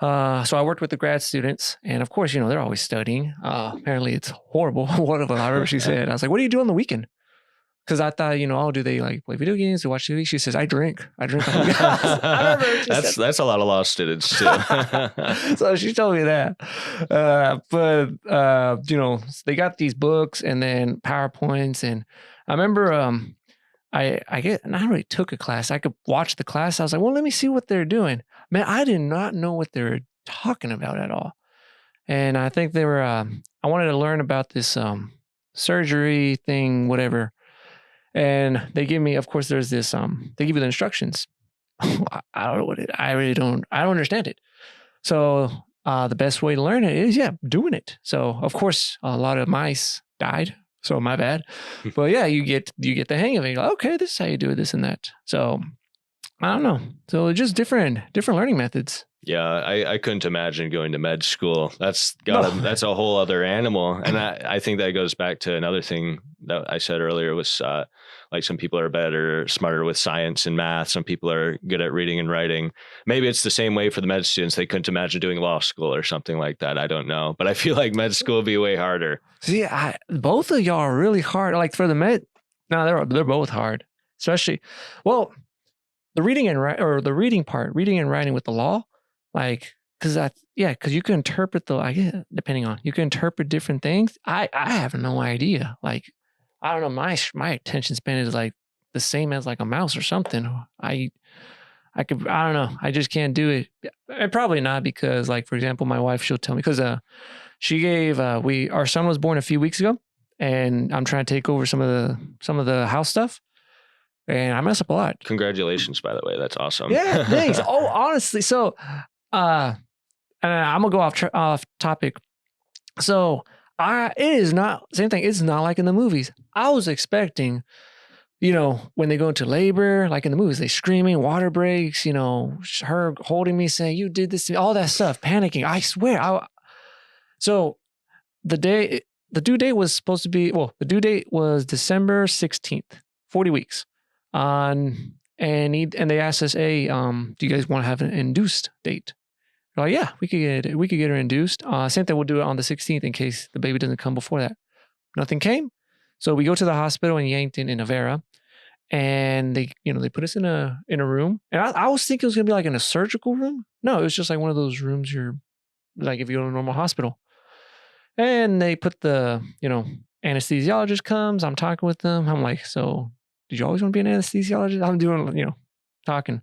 So I worked with the grad students, and of course, they're always studying. Apparently it's horrible. One of them, I remember she said, I was like, what do you do on the weekend? Because I thought, oh, do they like play video games or watch TV? She says, I drink. I drink. I remember that's a lot of law students too. So she told me that. But they got these books and then PowerPoints, and I remember I really took a class. I could watch the class. I was like, well, let me see what they're doing. Man, I did not know what they were talking about at all. And I think they were, I wanted to learn about this surgery thing, whatever. And they give me, of course, there's this, they give you the instructions. I don't know I don't understand it. So the best way to learn it is, doing it. So of course, a lot of mice died. So my bad. But yeah, you get the hang of it. You go, okay, this is how you do it, this and that. So I don't know. So just different learning methods. Yeah, I couldn't imagine going to med school. That's a whole other animal. And I think that goes back to another thing that I said earlier was like some people are smarter with science and math. Some people are good at reading and writing. Maybe it's the same way for the med students. They couldn't imagine doing law school or something like that. I don't know. But I feel like med school would be way harder. See, both of y'all are really hard. Like for the med, no, they're both hard. Especially, well, the reading and writing with the law. Like, because you can interpret you can interpret different things. I have no idea. Like, I don't know. My attention span is like the same as like a mouse or something. I don't know. I just can't do it. And probably not because, like, for example, my wife, she'll tell me because she gave our son was born a few weeks ago, and I'm trying to take over some of the house stuff. And I mess up a lot. Congratulations, by the way. That's awesome. Yeah, thanks. Oh, honestly. So, and I'm going to go off topic. So, it is not, same thing. It's not like in the movies. I was expecting, when they go into labor, like in the movies, they screaming, water breaks, her holding me saying, you did this, all that stuff, panicking. I swear. So, the due date was supposed to be, the due date was December 16th, 40 weeks. And they asked us, hey, do you guys want to have an induced date? We're like, yeah, we could get her induced. Same thing, we'll do it on the 16th in case the baby doesn't come before that. Nothing came. So we go to the hospital in Yankton in AVEDA, and they put us in a room. And I was thinking it was gonna be like in a surgical room. No, it was just like one of those rooms you're like if you go to a normal hospital. And they put the, anesthesiologist comes, I'm talking with them. I'm like, so did you always want to be an anesthesiologist? I'm doing, talking.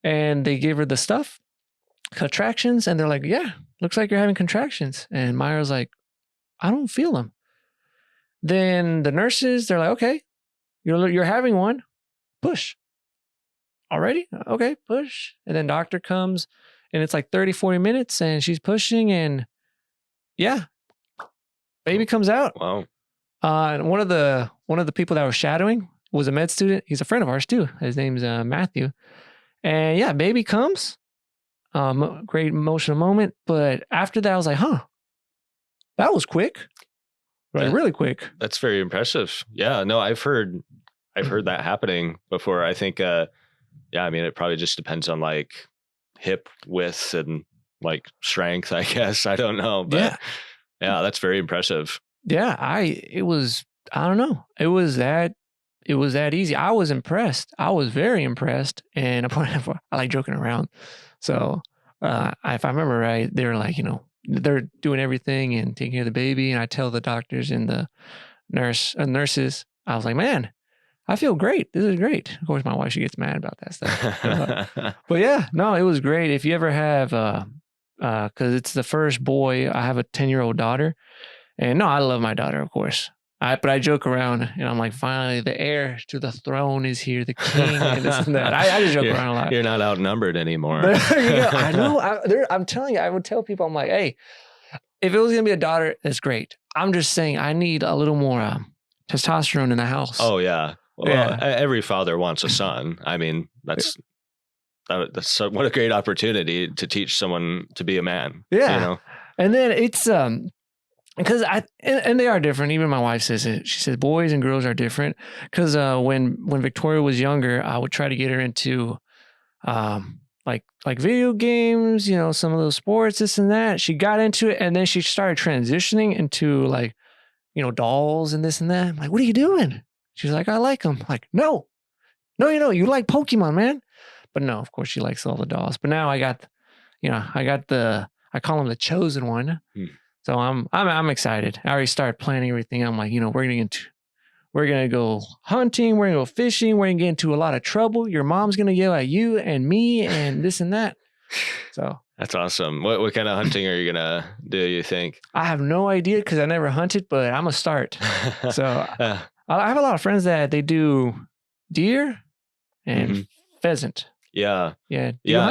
And they gave her the stuff, contractions, and they're like, yeah, looks like you're having contractions. And Myra's like, I don't feel them. Then the nurses, they're like, okay, you're having one, push. Already? Okay, push. And then doctor comes, and it's like 30, 40 minutes, and she's pushing, and yeah, baby comes out. Wow. And one of the people that was shadowing was a med student. He's a friend of ours too. His name's Matthew. And yeah, baby comes. Great emotional moment. But after that, I was like, that was quick. Like really quick. That's very impressive. Yeah, no, I've heard that happening before. I think, it probably just depends on like hip width and like strength, I guess. I don't know. But yeah, that's very impressive. Yeah, I don't know. It was that easy. I was impressed. I was very impressed. And I like joking around. So if I remember right, they were like, they're doing everything and taking care of the baby. And I tell the doctors and the nurses, I was like, man, I feel great. This is great. Of course, my wife, she gets mad about that stuff. But yeah, no, it was great. If you ever have, because it's the first boy, I have a 10-year-old daughter. And no, I love my daughter, of course. But I joke around, and I'm like, finally, the heir to the throne is here, the king, and this and that. I just joke around a lot. You're not outnumbered anymore. I know. I'm telling you, I would tell people, I'm like, hey, if it was going to be a daughter, that's great. I'm just saying I need a little more testosterone in the house. Oh, yeah. Well, every father wants a son. I mean, that's what a great opportunity to teach someone to be a man. Yeah. And then it's... because and they are different. Even my wife says it. She says boys and girls are different. Because when Victoria was younger, I would try to get her into like video games, you know, some of those sports, this and that. She got into it, and then she started transitioning into like, you know, dolls and this and that. I'm like, what are you doing? She's like, I like them. I'm like, no, you know, you like Pokemon, man. But no, of course she likes all the dolls. But now I got I call him the chosen one. Hmm. So I'm excited. I already started planning everything. I'm like, you know, we're gonna go hunting, we're gonna go fishing, we're gonna get into a lot of trouble. Your mom's gonna yell at you and me and this and that. So That's awesome. What kind of hunting are you gonna do, you think? I have no idea because I never hunted, but I'm gonna start. So Uh, I have a lot of friends that they do deer and Mhm. pheasant. yeah. Yeah. Do you Yeah,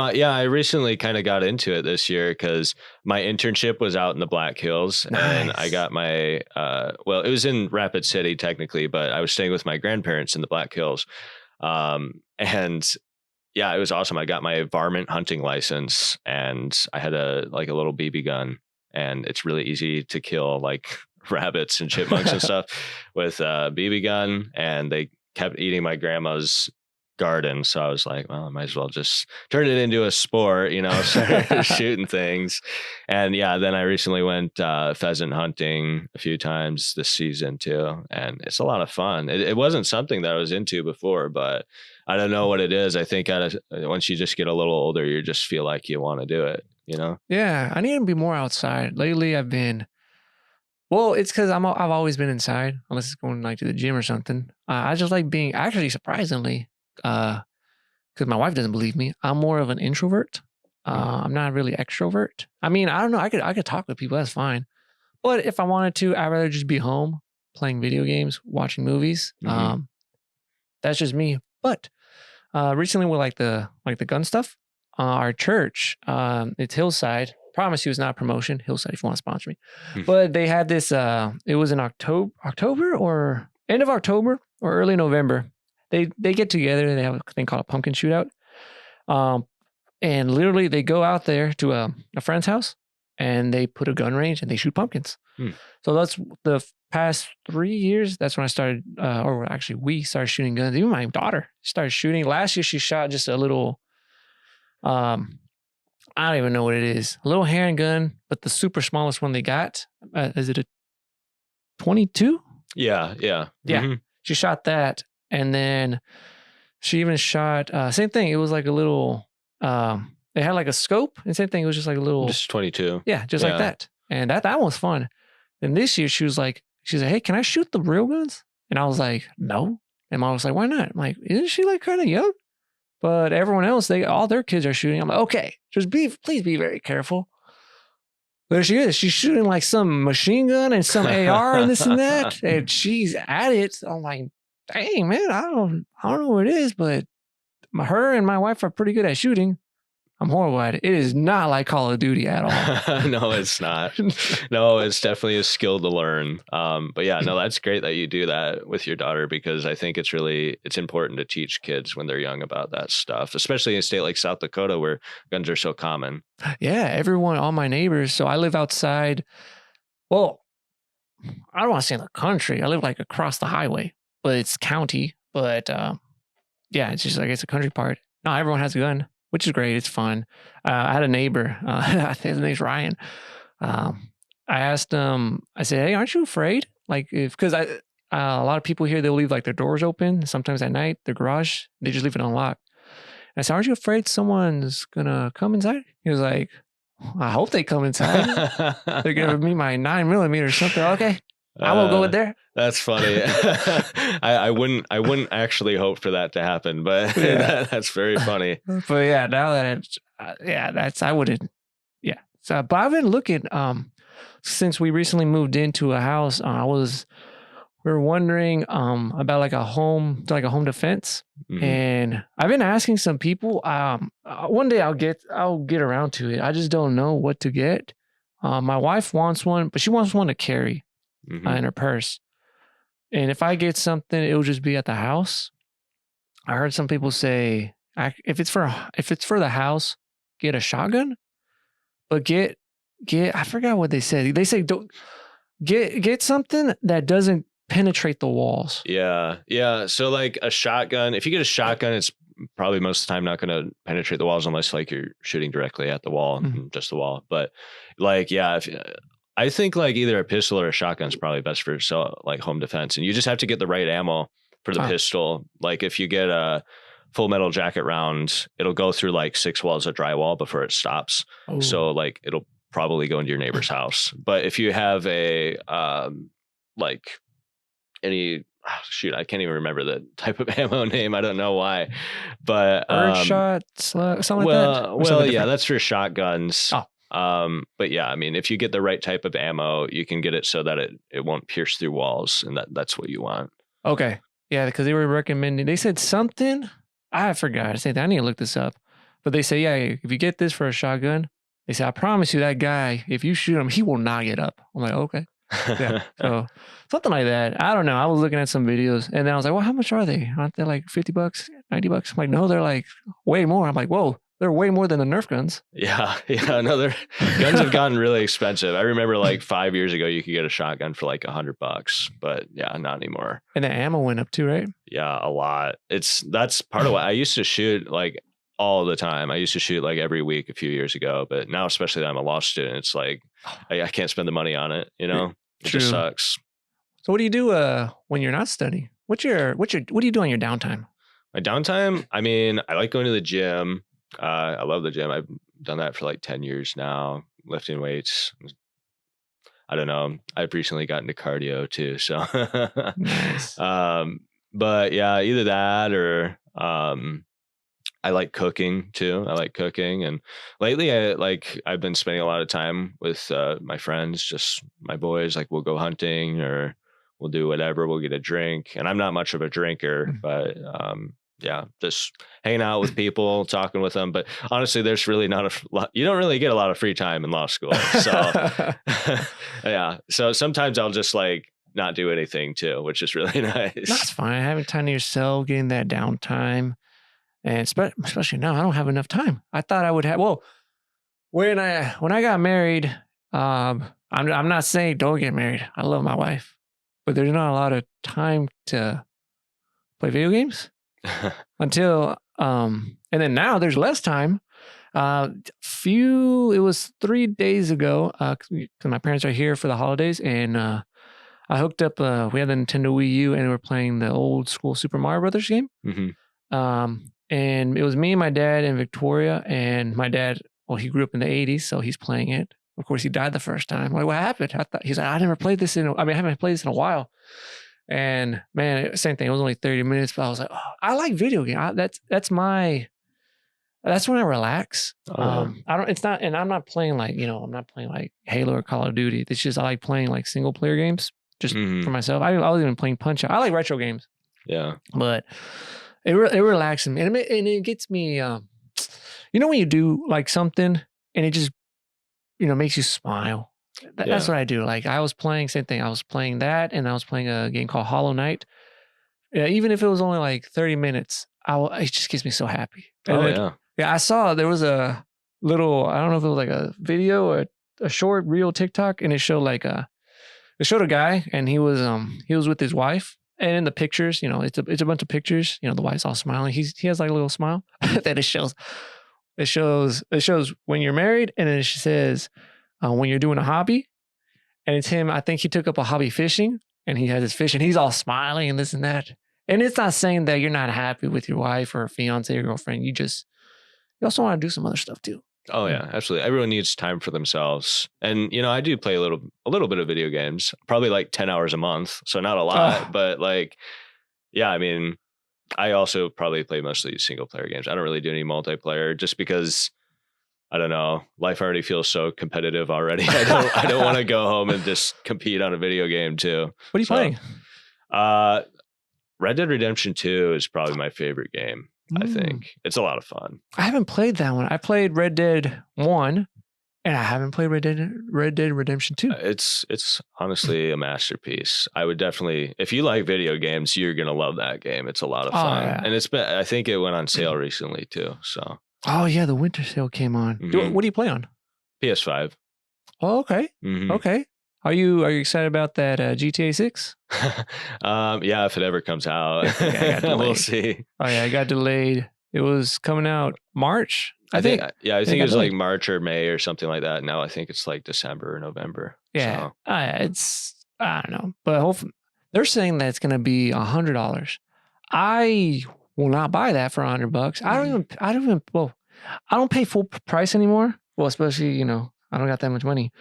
hunt? yeah, I recently kind of got into it this year because my internship was out in the Black Hills, and I Nice. got my well, it was in Rapid City technically, but I was staying with my grandparents in the Black Hills. And yeah, it was awesome. I got my varmint hunting license, and I had a little BB gun, and it's really easy to kill like rabbits and chipmunks and stuff with a BB gun, and they kept eating my grandma's garden. So I was like, well, I might as well just turn it into a sport, you know, start shooting things. And yeah, then I recently went pheasant hunting a few times this season too. And it's a lot of fun. It wasn't something that I was into before, but I don't know what it is. I think once you just get a little older, you just feel like you want to do it, you know? Yeah, I need to be more outside. Lately, it's because I've always been inside, unless it's going like to the gym or something. I just like being, actually, surprisingly, because my wife doesn't believe me. I'm more of an introvert. I'm not really extrovert. I mean, I don't know. I could talk with people. That's fine. But if I wanted to, I'd rather just be home playing video games, watching movies. Mhm. That's just me. But recently with like the gun stuff, our church, it's Hillside. Promise you, it's not a promotion. Hillside, if you want to sponsor me. Hmm. But they had this. It was in October or end of October or early November. They get together. They have a thing called a pumpkin shootout. And literally they go out there to a friend's house and they put a gun range and they shoot pumpkins. Hmm. So that's the past 3 years. That's when I started, or actually we started shooting guns. Even my daughter started shooting. Last year she shot just a little, I don't even know what it is. A little handgun, but the super smallest one they got. Is it a 22? Yeah. Yeah. Mhm. She shot that. And then she even shot, same thing. It was like a little, it had like a scope and same thing. It was just like a little, Just 22. yeah, just like Yeah. that. And that one was fun. And this year she was like, hey, can I shoot the real guns? And I was like, no. And mom was like, why not? I'm like, isn't she like kind of young? But everyone else, all their kids are shooting. I'm like, okay, please be very careful. There she is. She's shooting like some machine gun and some AR and this and that. And she's at it. I'm like, dang, man, I don't know what it is, but her and my wife are pretty good at shooting. I'm horrible at it. It is not like Call of Duty at all. No, it's not. No, it's definitely a skill to learn. But yeah, no, that's great that you do that with your daughter, because I think it's important to teach kids when they're young about that stuff, especially in a state like South Dakota where guns are so common. Yeah, all my neighbors. So I live outside. Well, I don't want to say in the country. I live like across the highway, but it's county. But yeah, it's just like it's a country part. No, everyone has a gun, which is great. It's fun. I had a neighbor. I think his name's Ryan. I asked him. I said, "Hey, aren't you afraid? Like, because a lot of people here they'll leave like their doors open. Sometimes at night, their garage they just leave it unlocked." And I said, "Aren't you afraid someone's gonna come inside?" He was like, "I hope they come inside. They're gonna meet my 9mm or something." Okay, I will go in there. That's funny. I wouldn't actually hope for that to happen, but Yeah. that's very funny. But yeah, now that it's, I wouldn't. Yeah. So, but I've been looking. Since we recently moved into a house, we were wondering about like a home defense, Mhm. and I've been asking some people. One day I'll get around to it. I just don't know what to get. My wife wants one, but she wants one to carry Mhm. in her purse. And if I get something, it'll just be at the house. I heard some people say if it's for the house, get a shotgun, but get I forgot what they said. They say don't get something that doesn't penetrate the walls. Yeah. Yeah. So like a shotgun, if you get a shotgun, it's probably most of the time not going to penetrate the walls unless like you're shooting directly at the wall, just the wall. But like, yeah, if I think like either a pistol or a shotgun is probably best for like home defense, and you just have to get the right ammo for the pistol. Like if you get a full metal jacket round, it'll go through like 6 walls of drywall before it stops. Oh. So like it'll probably go into your neighbor's house. But if you have a like any I can't even remember the type of ammo name. I don't know why, but shot, slug, something like that. Well, yeah, that's for shotguns. But yeah, I mean, if you get the right type of ammo, you can get it so that it won't pierce through walls, and that's what you want. Okay, yeah, because they were recommending. They said something. I forgot. I need to look this up. But they say, yeah, if you get this for a shotgun, they say, I promise you, that guy, if you shoot him, he will not get up. I'm like, okay. Yeah. So something like that. I don't know. I was looking at some videos and then I was like, well, how much are they? Aren't they like $50, $90? I'm like, no, they're like way more. I'm like, whoa, they're way more than the Nerf guns. Yeah. Yeah. No, guns have gotten really expensive. I remember like 5 years ago, you could get a shotgun for like $100, but yeah, not anymore. And the ammo went up too, right? Yeah, a lot. That's part of what I used to shoot like all the time. I used to shoot like every week a few years ago, but now, especially that I'm a law student, it's like, I can't spend the money on it, you know? It just sucks. So what do you do when you're not studying? What do you do on your downtime? My downtime? I mean, I like going to the gym. I love the gym. I've done that for like 10 years now, lifting weights. I don't know. I've recently gotten into cardio too. So, nice. But yeah, either that or, I like cooking too. I like cooking, and lately I've been spending a lot of time with my friends, just my boys. Like we'll go hunting or we'll do whatever. We'll get a drink, and I'm not much of a drinker, but yeah, just hanging out with people, talking with them. But honestly, there's really not a lot. You don't really get a lot of free time in law school, so yeah. So sometimes I'll just like not do anything too, which is really nice. That's fine. Having time to yourself, getting that downtime. And especially now, I don't have enough time. I thought I would have. Well, when I got married, I'm not saying don't get married. I love my wife, but there's not a lot of time to play video games until and then now there's less time. It was 3 days ago because my parents are here for the holidays, and I hooked up. We had the Nintendo Wii U, and we were playing the old school Super Mario Brothers game. Mm-hmm. And it was me and my dad and Victoria, and my dad, well, he grew up in the 80s, so he's playing it. Of course, he died the first time. I'm like, what happened? He's like, I never played this I haven't played this in a while. And man, same thing. It was only 30 minutes, but I was like, oh, I like video games. That's when I relax. I'm not playing like, I'm not playing like Halo or Call of Duty. It's just, I like playing like single player games just for myself. I was even playing Punch-Out. I like retro games. Yeah. But it relaxes me, and it gets me. When you do like something and it just makes you smile. That's what I do. Like I was playing same thing. I was playing that, and I was playing a game called Hollow Knight. Even if it was only like 30 minutes, it just gets me so happy. Yeah. I saw there was a little. I don't know if it was like a video or a short reel TikTok, and it showed it showed a guy, and he was with his wife. And in the pictures, it's a bunch of pictures. The wife's all smiling. He has like a little smile that it shows. It shows when you're married, and then it says when you're doing a hobby. And it's him. I think he took up a hobby fishing, and he has his fish, and he's all smiling and this and that. And it's not saying that you're not happy with your wife or fiance or girlfriend. You also want to do some other stuff too. Oh yeah, absolutely. Everyone needs time for themselves. And, I do play a little bit of video games, probably like 10 hours a month. So not a lot, but like, yeah, I mean, I also probably play mostly single player games. I don't really do any multiplayer just because I don't know, life already feels so competitive already. I don't want to go home and just compete on a video game too. What are you playing? Red Dead Redemption 2 is probably my favorite game. I think it's a lot of fun. I haven't played that one. I played Red Dead 1, and I haven't played Red Dead Redemption 2. It's honestly a masterpiece. I would definitely, if you like video games, you're gonna love that game. It's a lot of fun, and I think it went on sale recently too. So. Oh yeah, the winter sale came on. Mm-hmm. What do you play on? PS5. Oh, okay. Mhm. Okay. Are you excited about that GTA 6? Yeah, if it ever comes out, Yeah, I got we'll delayed. see. Oh yeah, it got delayed. It was coming out March, I think. Yeah, I And it think it got was like delayed. March or May or something like that. Now I think it's like December or November. Yeah, So it's I don't know, but hopefully they're saying that it's going to be $100. I will not buy that for $100. I don't even. Well, I don't pay full price anymore. Well, especially I don't got that much money.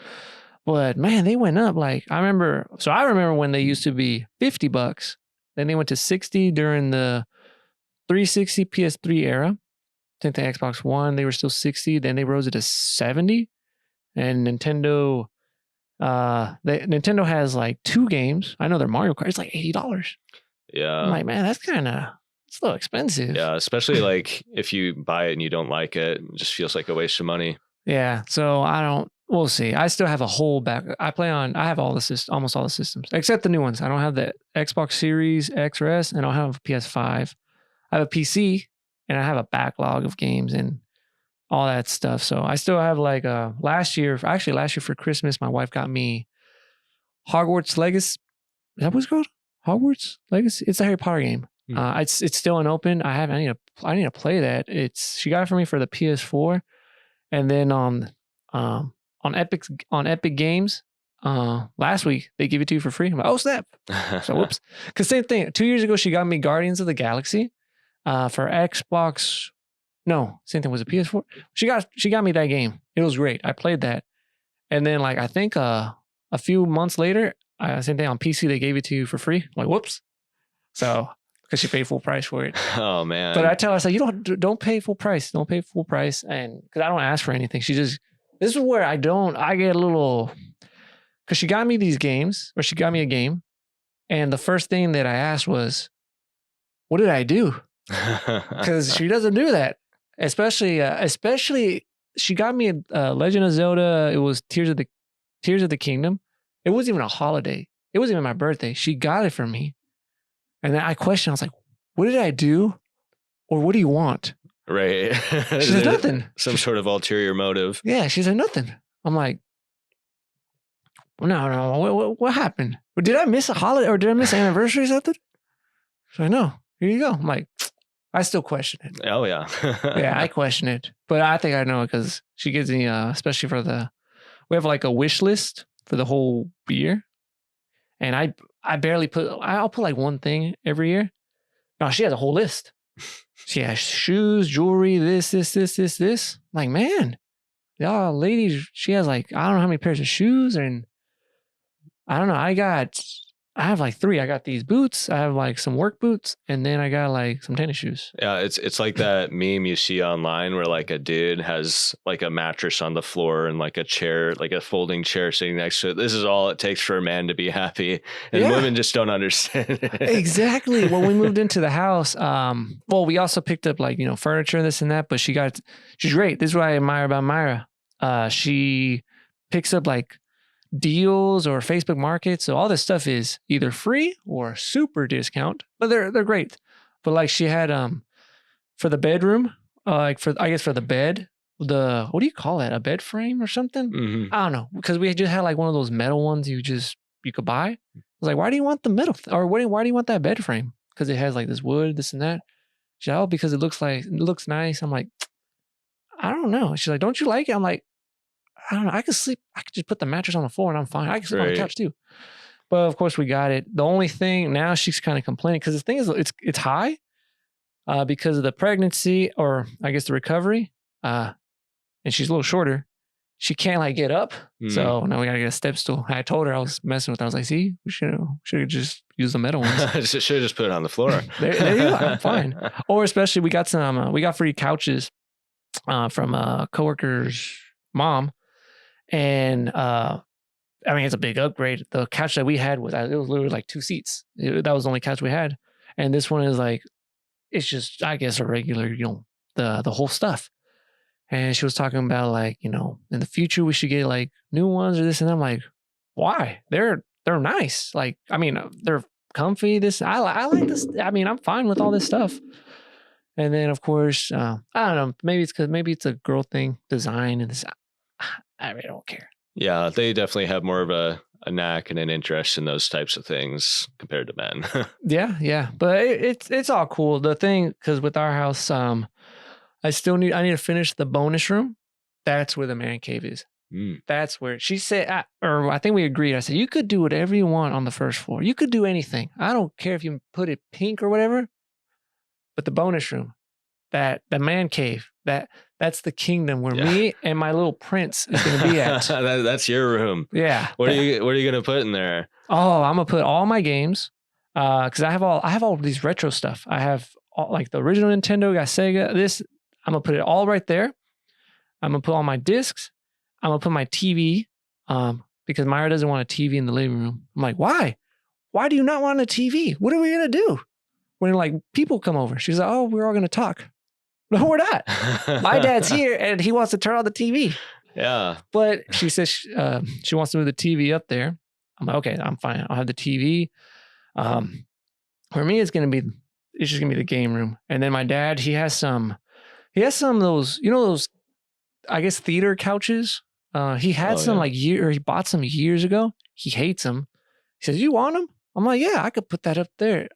But man, they went up. Like I remember when they used to be $50. Then they went to 60 during the 360 PS3 era. Same thing, Xbox One, they were still 60. Then they rose it to 70. And Nintendo has like 2 games. I know their Mario Kart. It's like $80. I'm yeah. like, man, it's a little expensive. Yeah, especially like if you buy it and you don't like it, it just feels like a waste of money. Yeah. So we'll see. I still have a whole back. I have almost all the systems except the new ones. I don't have the Xbox Series X or S, and I don't have a PS5. I have a PC, and I have a backlog of games and all that stuff. So I still have like last year for Christmas, my wife got me Hogwarts Legacy. Is that what it's called? Hogwarts Legacy? It's a Harry Potter game. It's still unopened. I need to play that. She got it for me for the PS4, and then on Epic Games last week they give it to you for free. I'm like, oh snap! So whoops. Because same thing. 2 years ago she got me Guardians of the Galaxy for Xbox. No, same thing. Was it PS4? She got me that game. It was great. I played that, and then like I think a few months later, same thing on PC. They gave it to you for free. I'm like whoops. So because she paid full price for it. Oh man! But I tell her, I said, you don't pay full price. Don't pay full price, and because I don't ask for anything. This is where I get a little. Because she got me these games, or she got me a game, and the first thing that I asked was, what did I do? Because she doesn't do that. Especially she got me a Legend of Zelda. It was Tears of the Kingdom. It wasn't even a holiday. It wasn't even my birthday. She got it for me. And then I questioned, I was like, what did I do? Or what do you want? Right. She said nothing. Some sort of ulterior motive. Yeah, she said nothing. I'm like, no, what happened? Did I miss a holiday or did I miss an anniversary or something? So I know. Here you go. I'm like, I still question it. Oh yeah. Yeah, I question it. But I think I know it because she gives me, especially we have like a wish list for the whole year. And I barely I'll put like one thing every year. No, she has a whole list. She has shoes, jewelry, this. I'm like, man, y'all ladies, she has like, I don't know how many pairs of shoes. And I don't know. I have like 3. I got these boots. I have like some work boots, and then I got like some tennis shoes. Yeah, it's like that meme you see online where like a dude has like a mattress on the floor and like a chair, like a folding chair sitting next to it. This is all it takes for a man to be happy, and women just don't understand it. Exactly. When we moved into the house, well, we also picked up like furniture, this and that. But she's great. This is what I admire about Myra. She picks up like deals or Facebook Market. So all this stuff is either free or super discount, but they're great. But like she had for the bedroom, like for the bed, what do you call it? A bed frame or something? Mm-hmm. I don't know, because we just had like one of those metal ones you could buy. I was like, why do you want the metal or why do you want that bed frame? Because it has like this wood, this and that. She's like, oh, because it looks nice. I'm like, I don't know. She's like, don't you like it? I'm like, I don't know. I could sleep. I could just put the mattress on the floor and I'm fine. I can sleep on the couch too. But of course we got it. The only thing now she's kind of complaining because the thing is it's high because of the pregnancy or I guess the recovery. And she's a little shorter. She can't like get up. So now we got to get a step stool. I told her I was messing with her. I was like, see, we should have just used the metal ones. Should have just put it on the floor. there you go. I'm fine. Or especially we got free couches from a coworker's mom. And I mean, it's a big upgrade. The couch that we had was literally like 2 seats. That was the only couch we had. And this one is like, it's just, I guess, a regular, the whole stuff. And she was talking about like, in the future we should get like new ones or this and that. I'm like, why? They're nice. Like, I mean, they're comfy. I like this. I mean, I'm fine with all this stuff. And then of course, I don't know, maybe it's a girl thing, design and this. I really don't care. Yeah, they definitely have more of a knack and an interest in those types of things compared to men. Yeah. But it's all cool. The thing, because with our house, I need to finish the bonus room. That's where the man cave is. That's where she said, or I think we agreed. I said, you could do whatever you want on the first floor. You could do anything. I don't care if you put it pink or whatever. But the bonus room, the man cave, that's the kingdom where me and my little prince is going to be at. That's your room. Yeah. What are you going to put in there? Oh, I'm going to put all my games. Cause I have all of these retro stuff. I have all, like the original Nintendo, got Sega, I'm going to put it all right there. I'm going to put all my discs. I'm going to put my TV. Because Myra doesn't want a TV in the living room. I'm like, why? Why do you not want a TV? What are we going to do when like people come over? She's like, oh, we're all going to talk. No, we're not. My dad's here and he wants to turn on the TV. Yeah. But she says she wants to move the TV up there. I'm like, okay, I'm fine. I'll have the TV. For me, it's just going to be the game room. And then my dad, he has some of those, those, I guess, theater couches. He had he bought some years ago. He hates them. He says, you want them? I'm like, yeah, I could put that up there.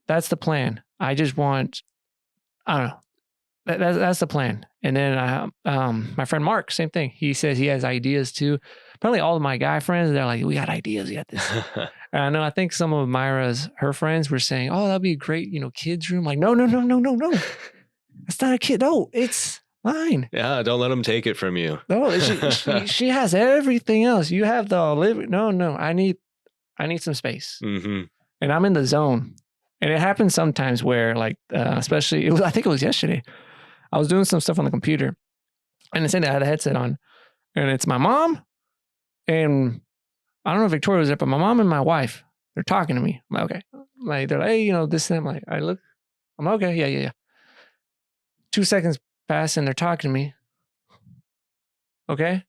That's the plan. I just want, I don't know. That's the plan. And then my friend Mark, same thing. He says he has ideas too. Probably all of my guy friends, they're like, we got ideas. We got this. And I know, I think some of her friends were saying, oh, that'd be a great, kids room. Like, no. That's not a kid. No, it's mine. Yeah, don't let them take it from you. No, she has everything else. You have the living. No, I need some space. Mm-hmm. And I'm in the zone. And it happens sometimes where, like, especially, I think it was yesterday. I was doing some stuff on the computer, and I had a headset on, and it's my mom, and I don't know if Victoria was there, but my mom and my wife, they're talking to me. I'm like, okay. Like, they're like, hey, this and that. I'm like, I look. I'm like, okay, yeah. 2 seconds pass, and they're talking to me. Okay.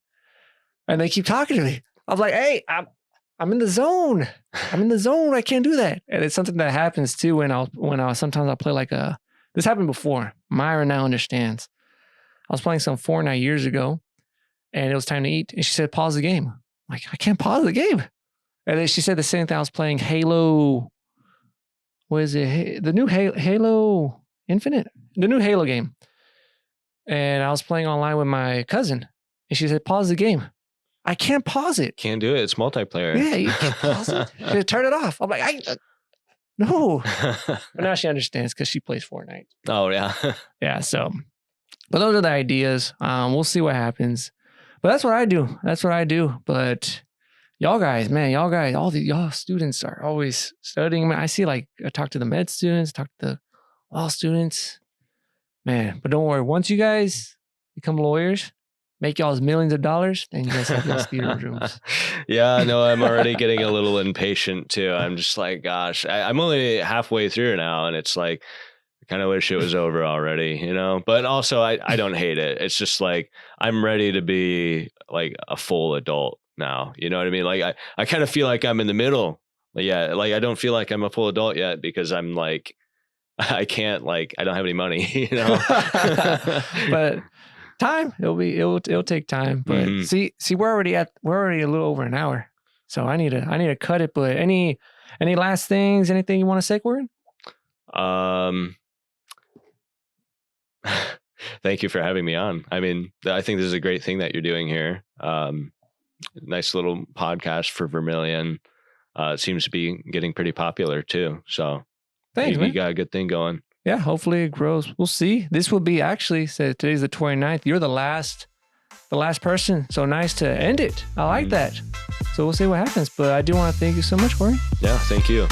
And they keep talking to me. I was like, hey, I'm in the zone. I can't do that. And it's something that happens too when sometimes I'll play this happened before. Myra now understands. I was playing some Fortnite years ago and it was time to eat. And she said, pause the game. I'm like, I can't pause the game. And then she said the same thing. I was playing Halo. What is it? The new Halo Infinite? The new Halo game. And I was playing online with my cousin. And she said, pause the game. I can't pause it. Can't do it. It's multiplayer. Yeah, you can't pause it. Turn it off. I'm like, no. But now she understands because she plays Fortnite. Oh, yeah. Yeah, so. But those are the ideas. We'll see what happens. But that's what I do. But y'all guys, all y'all students are always studying. I see, I talk to the med students, talk to the law students. Man, but don't worry. Once you guys become lawyers, make y'all's millions of dollars, then you guys have those theater rooms. Yeah, no, I'm already getting a little impatient too. I'm just like, gosh, I'm only halfway through now, and it's like, I kind of wish it was over already, But also, I don't hate it. It's just like, I'm ready to be like a full adult now. You know what I mean? Like, I kind of feel like I'm in the middle. Yeah, like I don't feel like I'm a full adult yet because I'm like, I can't, I don't have any money, But time, it'll take time. But see, we're already a little over an hour, so I need to cut it. But any last things, anything you want to say, Corgan? Thank you for having me on. I mean, I think this is a great thing that you're doing here. Nice little podcast for Vermillion. It seems to be getting pretty popular too. So thanks, man. You got a good thing going. Yeah, hopefully it grows. We'll see. This will be today's the 29th. You're the last person. So nice to end it. I like that. So we'll see what happens. But I do want to thank you so much, Corey. Yeah, thank you.